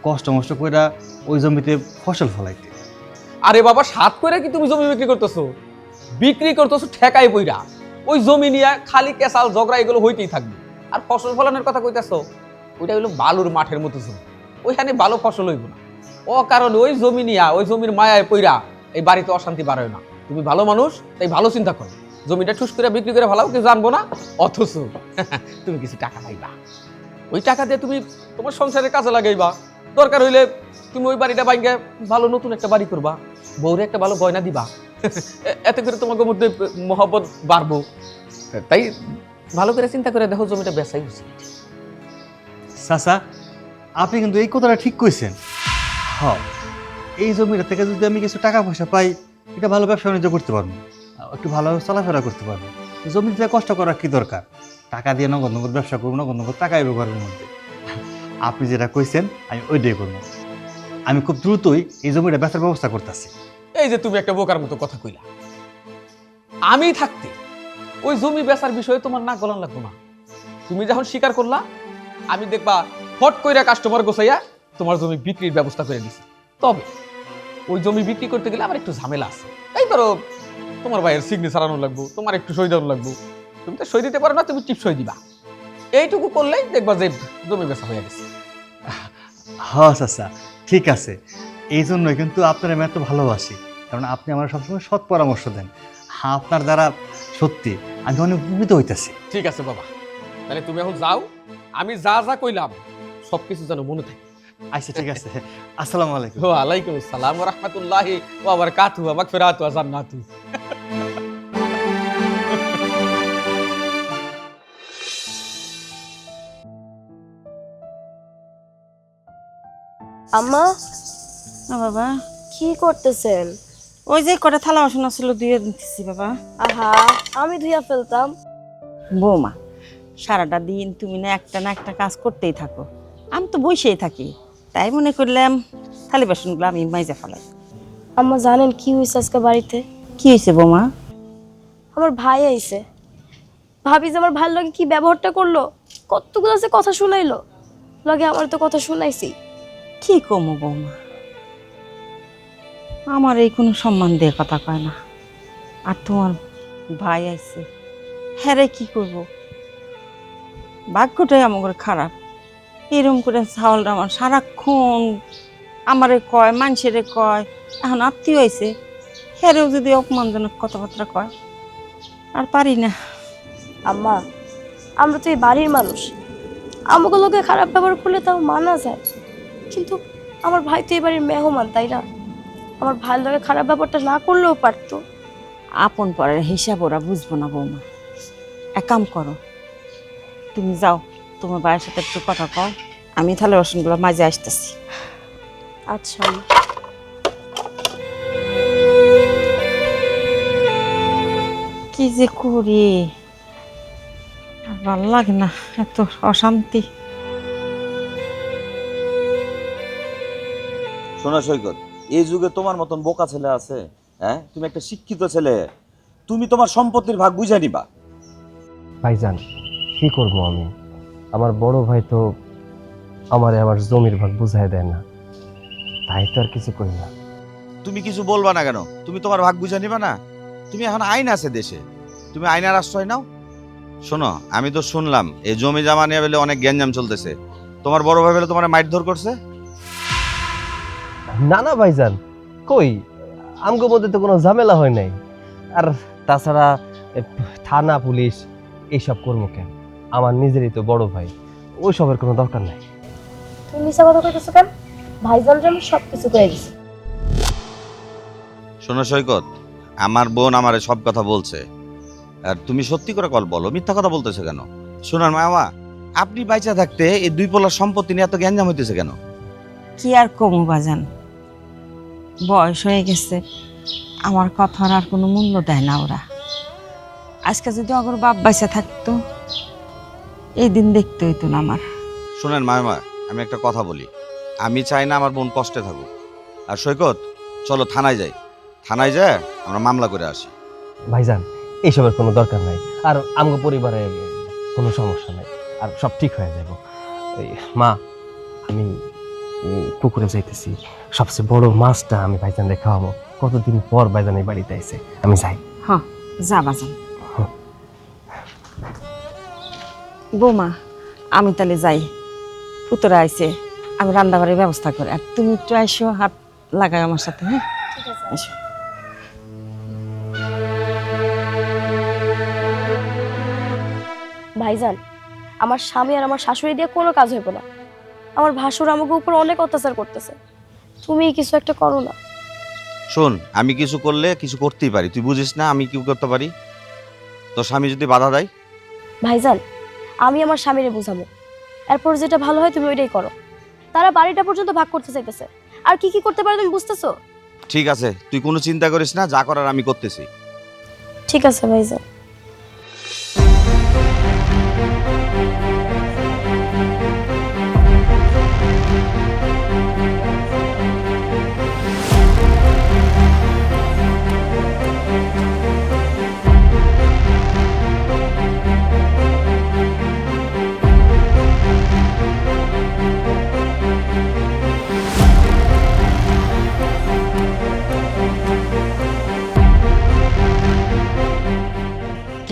কষ্ট মষ্ট করে ওই জমিতে ফসল ফলাইতে। আরে বাবা, সাত করে কি তুমি জমি বিক্রি করতেছো? বিক্রি করতেছো ঠেকাই বইরা, ওই জমি নিয়ে খালি কেসাল ঝগড়া এগুলো হইতেই থাকবে। আর ফসল ফলানোর কথা কইতেছো, ওইটা হলো বালুর মাঠের মতো জমি, ওইখানে ভালো ফসল হইব না। ও কারণে ওই জমি নিয়ে, ওই জমির মায়ায় পইরা এই বাড়িতে অশান্তি বাড়ায় না। তুমি ভালো মানুষ, তাই ভালো চিন্তা করো, জমিটা ঠুস করে বিক্রি করে ভালো, কেউ জানবো না, অথচ তুমি কিছু টাকা পাইবা। ওই টাকা দিয়ে তুমি তোমার সংসারের কাজে লাগাইবা। দরকার হইলে তুমি ওই বাড়িটা ভাঙ্গে ভালো নতুন একটা বাড়ি করবা, বউরে একটা ভালো গয়না দিবা, এতে করে তোমাকে মধ্যে মহব্বত বাড়বো। তাই ভালো করে চিন্তা করে দেখো, জমিটা বেচাই উচিত। চাচা, আপনি কিন্তু এই কথাটা ঠিক কইছেন। হ্যাঁ, এই জমিটা থেকে যদি আমি কিছু টাকা পয়সা পাই, এটা ভালো ব্যবসা বাণিজ্য করতে পারবো, একটু ভালো চলাফেরা করতে পারবো। জমিতে কষ্ট করার কি দরকার? টাকা দিয়ে নগদ নগদ ব্যবসা করবো, নগদ নগদ টাকাই ব্যবহারের মধ্যে। আপনি যেটা কইছেন আমি ওইটাই করবো। আমি খুব দ্রুতই এই জমিটা বেচার ব্যবস্থা করতেছি। এই যে তুমি একটা বোকার মতো কথা কইলা, আমি থাকতে ওই জমি বেচার বিষয়ে তোমার না গলান লাগবো না। তুমি যখন স্বীকার করলা, আমি দেখবা হট কইরা কাস্টমার গোছাইয়া তোমার জমি বিক্রির ব্যবস্থা করে দিছি। তবে ওই জমি বিক্রি করতে গেলে আমার একটু ঝামেলা আছে। এই ধরো, তোমার ভাইয়ের সিগনেচার আনো লাগবো, তোমার একটু সই দেওয়ানো লাগবো। তুমি তো সই দিতে পারো না, তুমি টিপ সই দিবা। এইটুকু করলেই দেখবা যে জমি বেচা হয়ে গেছে। হ্যাঁ চাচা, ঠিক আছে। এই জন্যই কিন্তু আপনার আমি এত ভালোবাসি, কারণ আপনি আমার সবসময় সৎ পরামর্শ দেন। হ্যাঁ, আপনার দ্বারা সত্যি আমি অনেক উপকৃত হইতেছি। ঠিক আছে বাবা, তাহলে তুমি এখন যাও, আমি যা যা কইলাম সবকিছু যেন মনে থাকে। আচ্ছা, ঠিক আছে। আসসালামু আলাইকুম। ওয়ালাইকুম আসসালাম ওয়া রাহমাতুল্লাহি ওয়া বারাকাতুহু ওয়া মাগফিরাতু ওয়া জান্নাতু। আম্মা, বাবা, কি করতেছেন? ওই যে কটা থালা বাসন ছিল ধুয়ে দিতেছি বাবা। আহা, আমি ধুইয়া ফেলতাম। বৌমা, সারাটা দিন তুমি না একটা কাজ করতেই থাকো, আমি তো বসেই থাকি, তাই মনে করলাম থালি বাসনগুলো আমি মাইজা ফেলাই। আম্মা জানেন কি হয়েছে আজকে বাড়িতে? কি হয়েছে বৌমা? আমার ভাই আইছে। ভাবি যে আমার ভাইয়ের লগে কি ব্যবহারটা করলো, কতগুলো আছে কথা শুনাইলো, লগে আমার তো কথা শুনাইছি। কি কমো বৌমা, আমার এই কোনো সম্মান দিয়ে কথা কয় না, আর তোমার ভাই আইছে, হ্যাঁ রে কি করবো, ভাগ্যটাই আমার খারাপ। এরকম করে চাউলটা আমার সারাক্ষণ আমারে কয়, মানুষেরে কয়, এখন আত্মীয় আইছে, হ্যারেও যদি অপমানজনক কথাবার্তা কয়, আর পারি না। আম্মা, আমরা তো এই বাড়ির মানুষ, আমাকে লোকে খারাপ ব্যবহার করলে তাও মানা যায়, কিন্তু আমার ভাই তো এই বাড়ির মেহমান, তাই না? আমার ভাইয়ের লগে খারাপ ব্যাপারটা না করলেও পারতো। আপন পরের হিসাব ওরা বুঝবো না বৌমা। এক কাম করো, তুমি যাও, তোমার ভাইয়ের সাথে একটু কথা কও, আমি থালা বাসনগুলো মাঝে আসতেছি। আচ্ছা আম্মা। কি যে করি, ভালো লাগে না, এত অশান্তি। শোনো সৈকত, এই যুগে তোমার মতন বোকা ছেলে আছে? হ্যাঁ, তুমি একটা শিক্ষিত ছেলে, তুমি তোমার সম্পত্তির ভাগ বুঝে নিবা। ভাইজান, কি করব আমি? আমার বড় ভাই তো আমারে আমার জমির ভাগ বুঝাই দেয় না, তাই তো আর কিছু করি না। তুমি কিছু বলবা না কেন? তুমি তোমার ভাগ বুঝে নিবা না? তুমি এখন আইন আছে দেশে, তুমি আইনের আশ্রয় নাও। শোনো, আমি তো শুনলাম এই জমি জমা নিয়ে বলে অনেক গ্যাঞ্জাম চলতেছে। তোমার বড় ভাই বলে তোমার মারধর করছে? না না ভাইজান, কই, আমগো মধ্যে তো কোনো ঝামেলা হয় নাই। আর তাছাড়া থানা পুলিশ এইসব করবো কেন? আমার নিজেরই তো বড় ভাই, ওই সবের কোনো দরকার নাই। তুমি মিছা কথা কইতেছো কেন? ভাইজানরে আমি সবকিছু কয়ে দিছি। শোনো সৈকত, আমার বোন আমারে সব কথা বলছে, আর তুমি সত্যি করে কল বলো, মিথ্যা কথা বলতেছো কেন? শোনার মামা, আপনি বাইচা থাকতে এই দুই পোলার সম্পত্তি নিয়ে এত গ্যাঞ্জাম হইতেছে কেন? কি আর কমু বাজান, বয়স হয়ে গেছে, আমার কথার আর কোনো মূল্য দেয় না ওরা। আজকে যদি অগর বাপ বাইসা থাকতো এই দিন দেখতে হইতো না আমার। শোনেন মামা, আমি একটা কথা বলি, আমি চাই না আমার বোন কষ্টে থাকুক। আর সৈকত, চলো থানায় যাই, থানায় যায় আমরা মামলা করে আসি। ভাইজান এইসবের কোনো দরকার নাই, আর আমগো পরিবারে কোনো সমস্যা নাই, আর সব ঠিক হয়ে যাব। এই মা, আমি পুকুরে যাইতেছি, সবচেয়ে বড় মাছটা আমি ভাইজানরে খাওয়াবো। কতদিন পর ভাইজান এই বাড়িতে আইছে, আমি যাই। হ্যাঁ যা বাজান। বৌমা আমি তাহলে যাই, পুতরা আইছে, আমি রান্না বাড়ির ব্যবস্থা করি, আর তুমি একটু আইসো, হাত লাগাই আমার সাথে। হ্যাঁ ঠিক আছে। আইসো। ভাইজান, আমার স্বামী আর আমার শাশুড়ি দিয়ে কোনো কাজ হইব না। আমার ভাসুর আমাকে উপর অনেক অত্যাচার করতেছে, তুমি কিছু একটা করো না। শোন, আমি কিছু করলে কিছু করতেই পারি, তুই বুঝিস না আমি কি করতে পারি? তোর স্বামী যদি বাধা দেয়? ভাইজান, আমি আমার স্বামীরে বুঝাবো, এরপর যেটা ভালো হয় তুমি ওইটাই করো। তারা বাড়িটা পর্যন্ত ভাগ করতে চাইতেছে, আর কি কি করতে পারে তুমি বুঝতেছো? ঠিক আছে, তুই কোনো চিন্তা করিস না, যা করার আমি করতেছি। ঠিক আছে ভাইজান।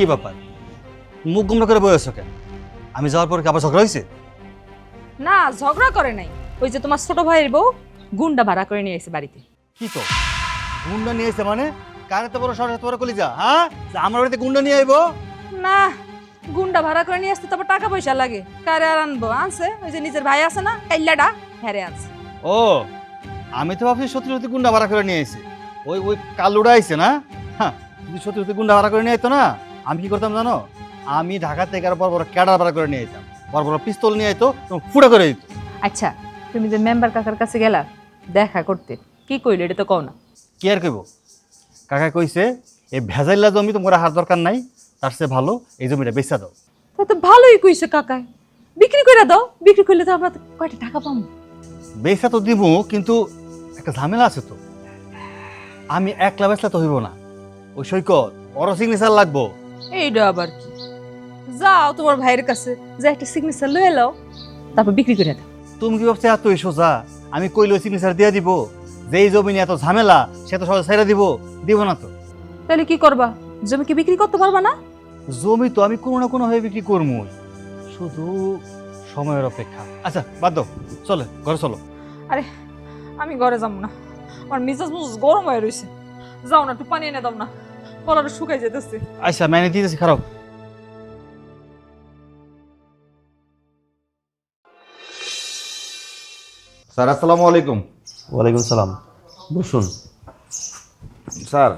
কি ব্যাপার, মুখ গুমরা করে বয়ে আছো কেন? আমি যাওয়ার পর কি আবার ঝগড়া হয়েছে? না, ঝগড়া করে নাই, ওই যে তোমার ছোট ভাইয়ের বউ গুন্ডা ভাড়া করে নিয়ে এসে বাড়িতে। কি তো গুন্ডা নিয়ে এসে মানে? কানে তো বড় সরস্বতী বড় কলিজা, হ্যাঁ? যে আমার বাড়িতে গুন্ডা নিয়ে আইবো? না, গুন্ডা ভাড়া করে নিয়ে আসতে তারপর টাকা পয়সা লাগে, কারে আর আনবো? আনছে ওই যে নিজের ভাই আছে না, কাইল্লাডা, হ্যারে আনছে। ও, আমি তো ভাবছি সত্যি সত্যি গুন্ডা ভাড়া করে নিয়ে এসে ওই ওই কালুটা আইছে না? হ্যাঁ, যদি সত্যি সত্যি গুন্ডা ভাড়া করে নিয়ে আইতো না, আমি কি করতাম জানো? আমি ঢাকা থেকে আর বড় বড় ক্যাডার ভাড়া করে নিয়ে যেতাম, বড় বড় পিস্তল নিয়ে আইতো এবং ফুটা করে দিত। আচ্ছা, তুমি যে মেম্বার কাকার কাছে গেলা দেখা করতে, কি কইলে এটা তো কও না? কি আর কইব? কাকা কইছে এই ভেজাইলা জমি তোমার হার দরকার নাই, তার চেয়ে ভালো এই জমিটা বেচা দাও। তা তো ভালোই কইছে কাকায়, বিক্রি করে দাও, বিক্রি করলে তো আমরা কয়টা টাকা পাবো। বেচা তো দিব, কিন্তু একটা ঝামেলা আছে তো। আমি একলা বেচলে তো হইব না, ওই সৈকত ওরও সিগনেচার লাগবো। এইটা আবার কি? যাও তোমার ভাইয়ের কাছে, যে একটা সিগনেচার লয়ে এলো, তারপর বিক্রি করে দাও। তুমি কি ভাবছো এত সোজা? আমি কইলে সিগনেচার দিয়ে দিব? যেই জমি নিয়ে এত ঝামেলা সে তো সহজে ছেড়ে দিব? দিব না তো। তাহলে কি করবা? জমি কি বিক্রি করতে পারবা না? জমি তো আমি কোনো না কোনো ভাবে বিক্রি করবো, শুধু সময়ের অপেক্ষা। আচ্ছা বাদ দাও, চলে ঘরে চলো। আরে আমি ঘরে যাবো না, আমার মিজাজ মুজাজ গরম হয়ে রয়েছে। যাও না, একটু পানি এনে দাও না, গলাটা শুকাই যেতেছে। আচ্ছা মেনে দিতেছি, খারাপ। স্যার আসসালামু আলাইকুম। ওয়ালাইকুম সালাম, বসুন। স্যার,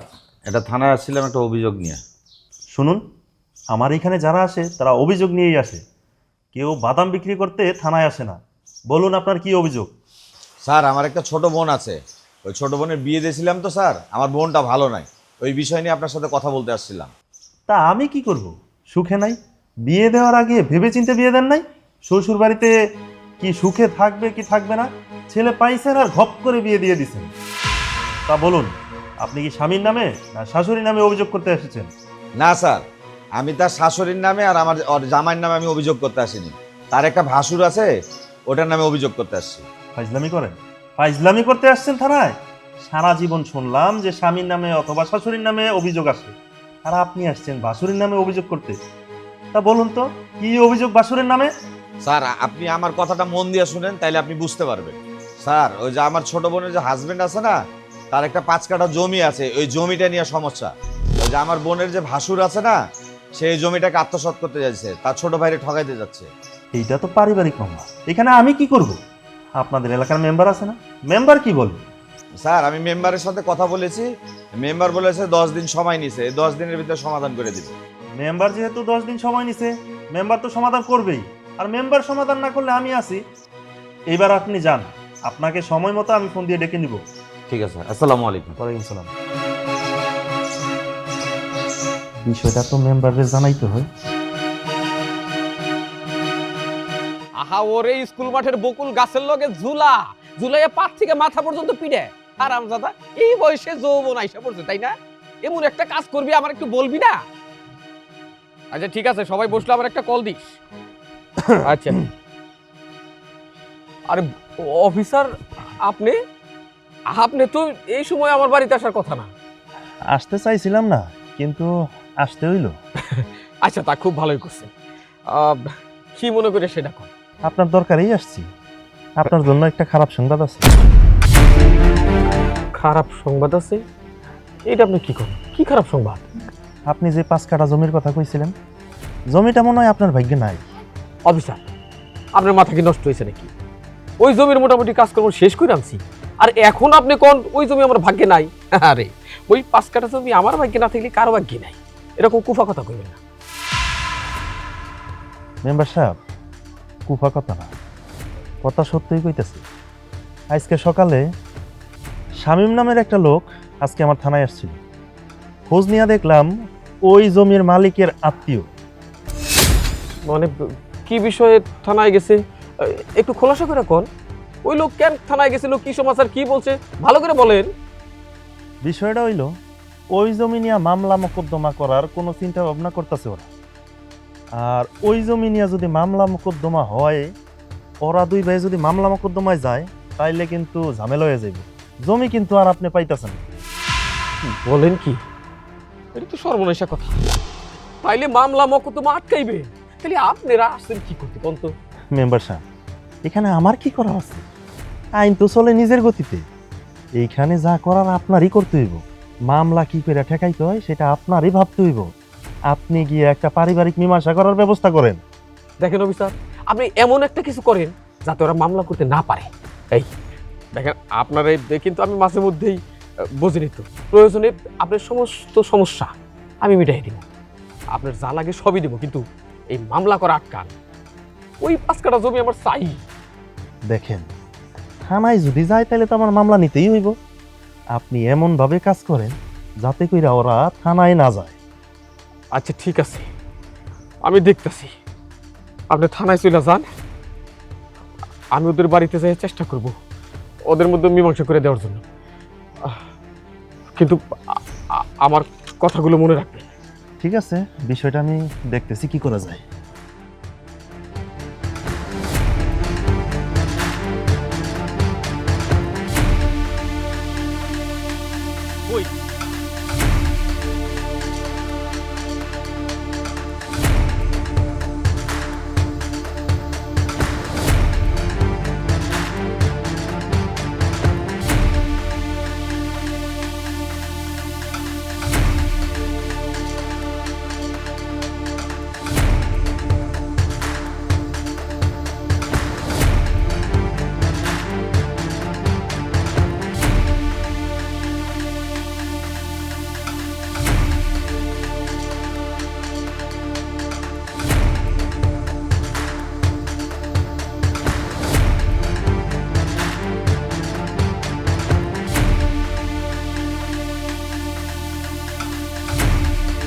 এটা থানায় আসছিলাম একটা অভিযোগ নিয়ে। শুনুন, আমার এখানে যারা আসে তারা অভিযোগ নিয়েই আসে, কেউ বাদাম বিক্রি করতে থানায় আসে না। বলুন আপনার কি অভিযোগ? স্যার, আমার একটা ছোট বোন আছে, ওই ছোট বোনের বিয়ে দিয়েছিলাম তো স্যার, আমার বোনটা ভালো নাই, ওই বিষয় নিয়ে আপনার সাথে কথা বলতে আসছিলাম। তা আমি কি করব? সুখে নাই, বিয়ে দেওয়ার আগে ভেবেচিন্তে বিয়ে দেন নাই? শ্বশুর বাড়িতে কি সুখে থাকবে কি থাকবে না, ছেলে পাইছেন আর ঘপ করে বিয়ে দিয়ে দিছেন। তা বলুন, আপনি কি স্বামীর নামে না শাশুড়ির নামে অভিযোগ করতে এসেছেন? না স্যার, আমি তার শাশুড়ির নামে আর আমার জামাইয়ের নামে আমি অভিযোগ করতে আসিনি, তার একটা ভাসুর আছে, ওটার নামে অভিযোগ করতে আসছি। ফাইজলামি করেন? ফাইজলামি করতে আসছেন থানায়? সারা জীবন শুনলাম যে স্বামীর নামে অথবা শাশুড়ির নামে অভিযোগ আসে, আর আপনি আসছেন ভাসুরের নামে অভিযোগ করতে। তা বলুন তো, কি অভিযোগ ভাসুরের নামে? স্যার, আপনি আমার কথাটা মন দিয়ে শুনেন, তাইলে আপনি বুঝতে পারবেন। স্যার, ওই যে আমার ছোট বোনের যে হাজবেন্ড আছে না, তার একটা 5 কাঠা জমি আছে, ওই জমিটা নিয়ে সমস্যা। ওই যে আমার বোনের যে ভাসুর আছে না, সেই জমিটাকে আত্মসাৎ করতে যাচ্ছে, তার ছোট ভাইরে ঠকাইতে যাচ্ছে। এইটা তো পারিবারিক মামলা, এখানে আমি কি করব? আপনাদের এলাকার মেম্বার আছে না, মেম্বার কি বলবে? স্যার, আমি মেম্বারের সাথে কথা বলেছি, মেম্বার বলেছে 10 দিন সময় নিছে, এই 10 দিনের ভিতরে সমাধান করে দিবে। মেম্বার যেহেতু 10 দিন সময় নিছে, মেম্বার তো সমাধান করবেই। আর মেম্বার সমাধান না করলে আমি আছি। এইবার আপনি যান, আপনাকে সময় মতো আমি ফোন দিয়ে ডেকে নিব। ঠিক আছে, আসসালামু আলাইকুম। ওয়ালাইকুম সালাম। বিষয়টা তো মেম্বারদের জানাইতে হয়। আহা, ওরে স্কুল মাঠের বকুল গাছের লগে ঝুলা ঝুলাইয়া পাত থেকে মাথা পর্যন্ত পিড়ে আরামজাদা এই বয়সে যৌবন আইসা পড়ছে, তাই না? এমন একটা কাজ করবি, আমার একটু বলবি না? আচ্ছা ঠিক আছে, সবাই বসলে আমার একটা কল দিস। আচ্ছা। আরে অফিসার, আপনি আপনি তো এই সময় আমার বাড়িতে আসার কথা না। আসতে চাইছিলাম না, কিন্তু আসতে হইল। আচ্ছা, তা খুব ভালোই করছে। কি মনে করে সেটা কর। আপনার দরকারেই আসছি। আপনার জন্য একটা খারাপ সংবাদ আছে। খারাপ সংবাদ আছে? এটা আপনি কি করেন? কি খারাপ সংবাদ? আপনি যে 5 কাঠা জমির কথা কইছিলেন, জমিটা মনে হয় আপনার ভাগ্যে নাই। অফিসার, আপনার মাথা কি নষ্ট হয়েছে নাকি? ওই জমির মোটামুটি কাজকর্ম শেষ করে আনছি, আর এখন আপনি কোন ওই জমি আমার ভাগ্যে নাই? আরে ওই 5 কাঠা জমি আমার ভাগ্যে না থাকলে কারো ভাগ্যে নাই, এরকম কুফা কথা কইবেন না। মেম্বার সাহেব, কুফা কথা না, কথা সত্যই কইতেছি। আজকে সকালে শামীম নামের একটা লোক আজকে আমার থানায় আসছিল। খোঁজ নিয়ে দেখলাম ওই জমির মালিকের আত্মীয়। মানে কি বিষয়ে থানায় গেছে? একটু খোলাসা করে কোন। ওই লোক কেন থানায় গেছিল, কি সমাচার, কি বলছে, ভালো করে বলেন। বিষয়টা হইল, ওই জমি নিয়ে মামলা মোকদ্দমা করার কোনো চিন্তা ভাবনা করতেছে ওরা। আর ওই জমি নিয়ে যদি মামলা মোকদ্দমা হয়, ওরা দুই ভাই যদি মামলা মোকদ্দমায় যায়, তাইলে কিন্তু ঝামেলা হয়ে যাবে। জমি কিন্তু আর আপনি পাইতেছেন। বলেন কি? এটা তো সর্বনাশা কথা। তাইলে মামলা মকদ্দমা আটকাইবে, তাহলে আপনারা আসছেন কি করতে কোন তো? মেম্বার সাহেব, এখানে আমার কি করার আছে? আইন তো চলে নিজের গতিতে। এইখানে যা করার আপনারই করতে হইব। মামলা কি করে ঠেকাইতে হয় সেটা আপনারই ভাবতে হইব। আপনি গিয়ে একটা পারিবারিক মীমাংসা করার ব্যবস্থা করেন। দেখেন অফিসার, আপনি এমন একটা কিছু করেন যাতে ওরা মামলা করতে না পারে। এই দেখেন, আপনার কিন্তু আমি মাঝে মধ্যেই বুঝে নিত, প্রয়োজনে আপনার সমস্ত সমস্যা আমি মিটাই দিব, আপনার যা লাগে সবই দেবো, কিন্তু এই মামলা করা আটকান। ওই 5 কাঠা জমি আমার চাই। দেখেন, থানায় যদি যায় তাহলে তো আমার মামলা নিতেই হইব। আপনি এমনভাবে কাজ করেন যাতে কইরা ওরা থানায় না যায়। আচ্ছা ঠিক আছে, আমি দেখতেছি। আপনি থানায় চলে যান, আমি ওদের বাড়িতে যাই চেষ্টা করব ওদের মধ্যে মীমাংসা করে দেওয়ার জন্য। কিন্তু আমার কথাগুলো মনে রাখবেন। ঠিক আছে, বিষয়টা আমি দেখতেছি কি করা যায়।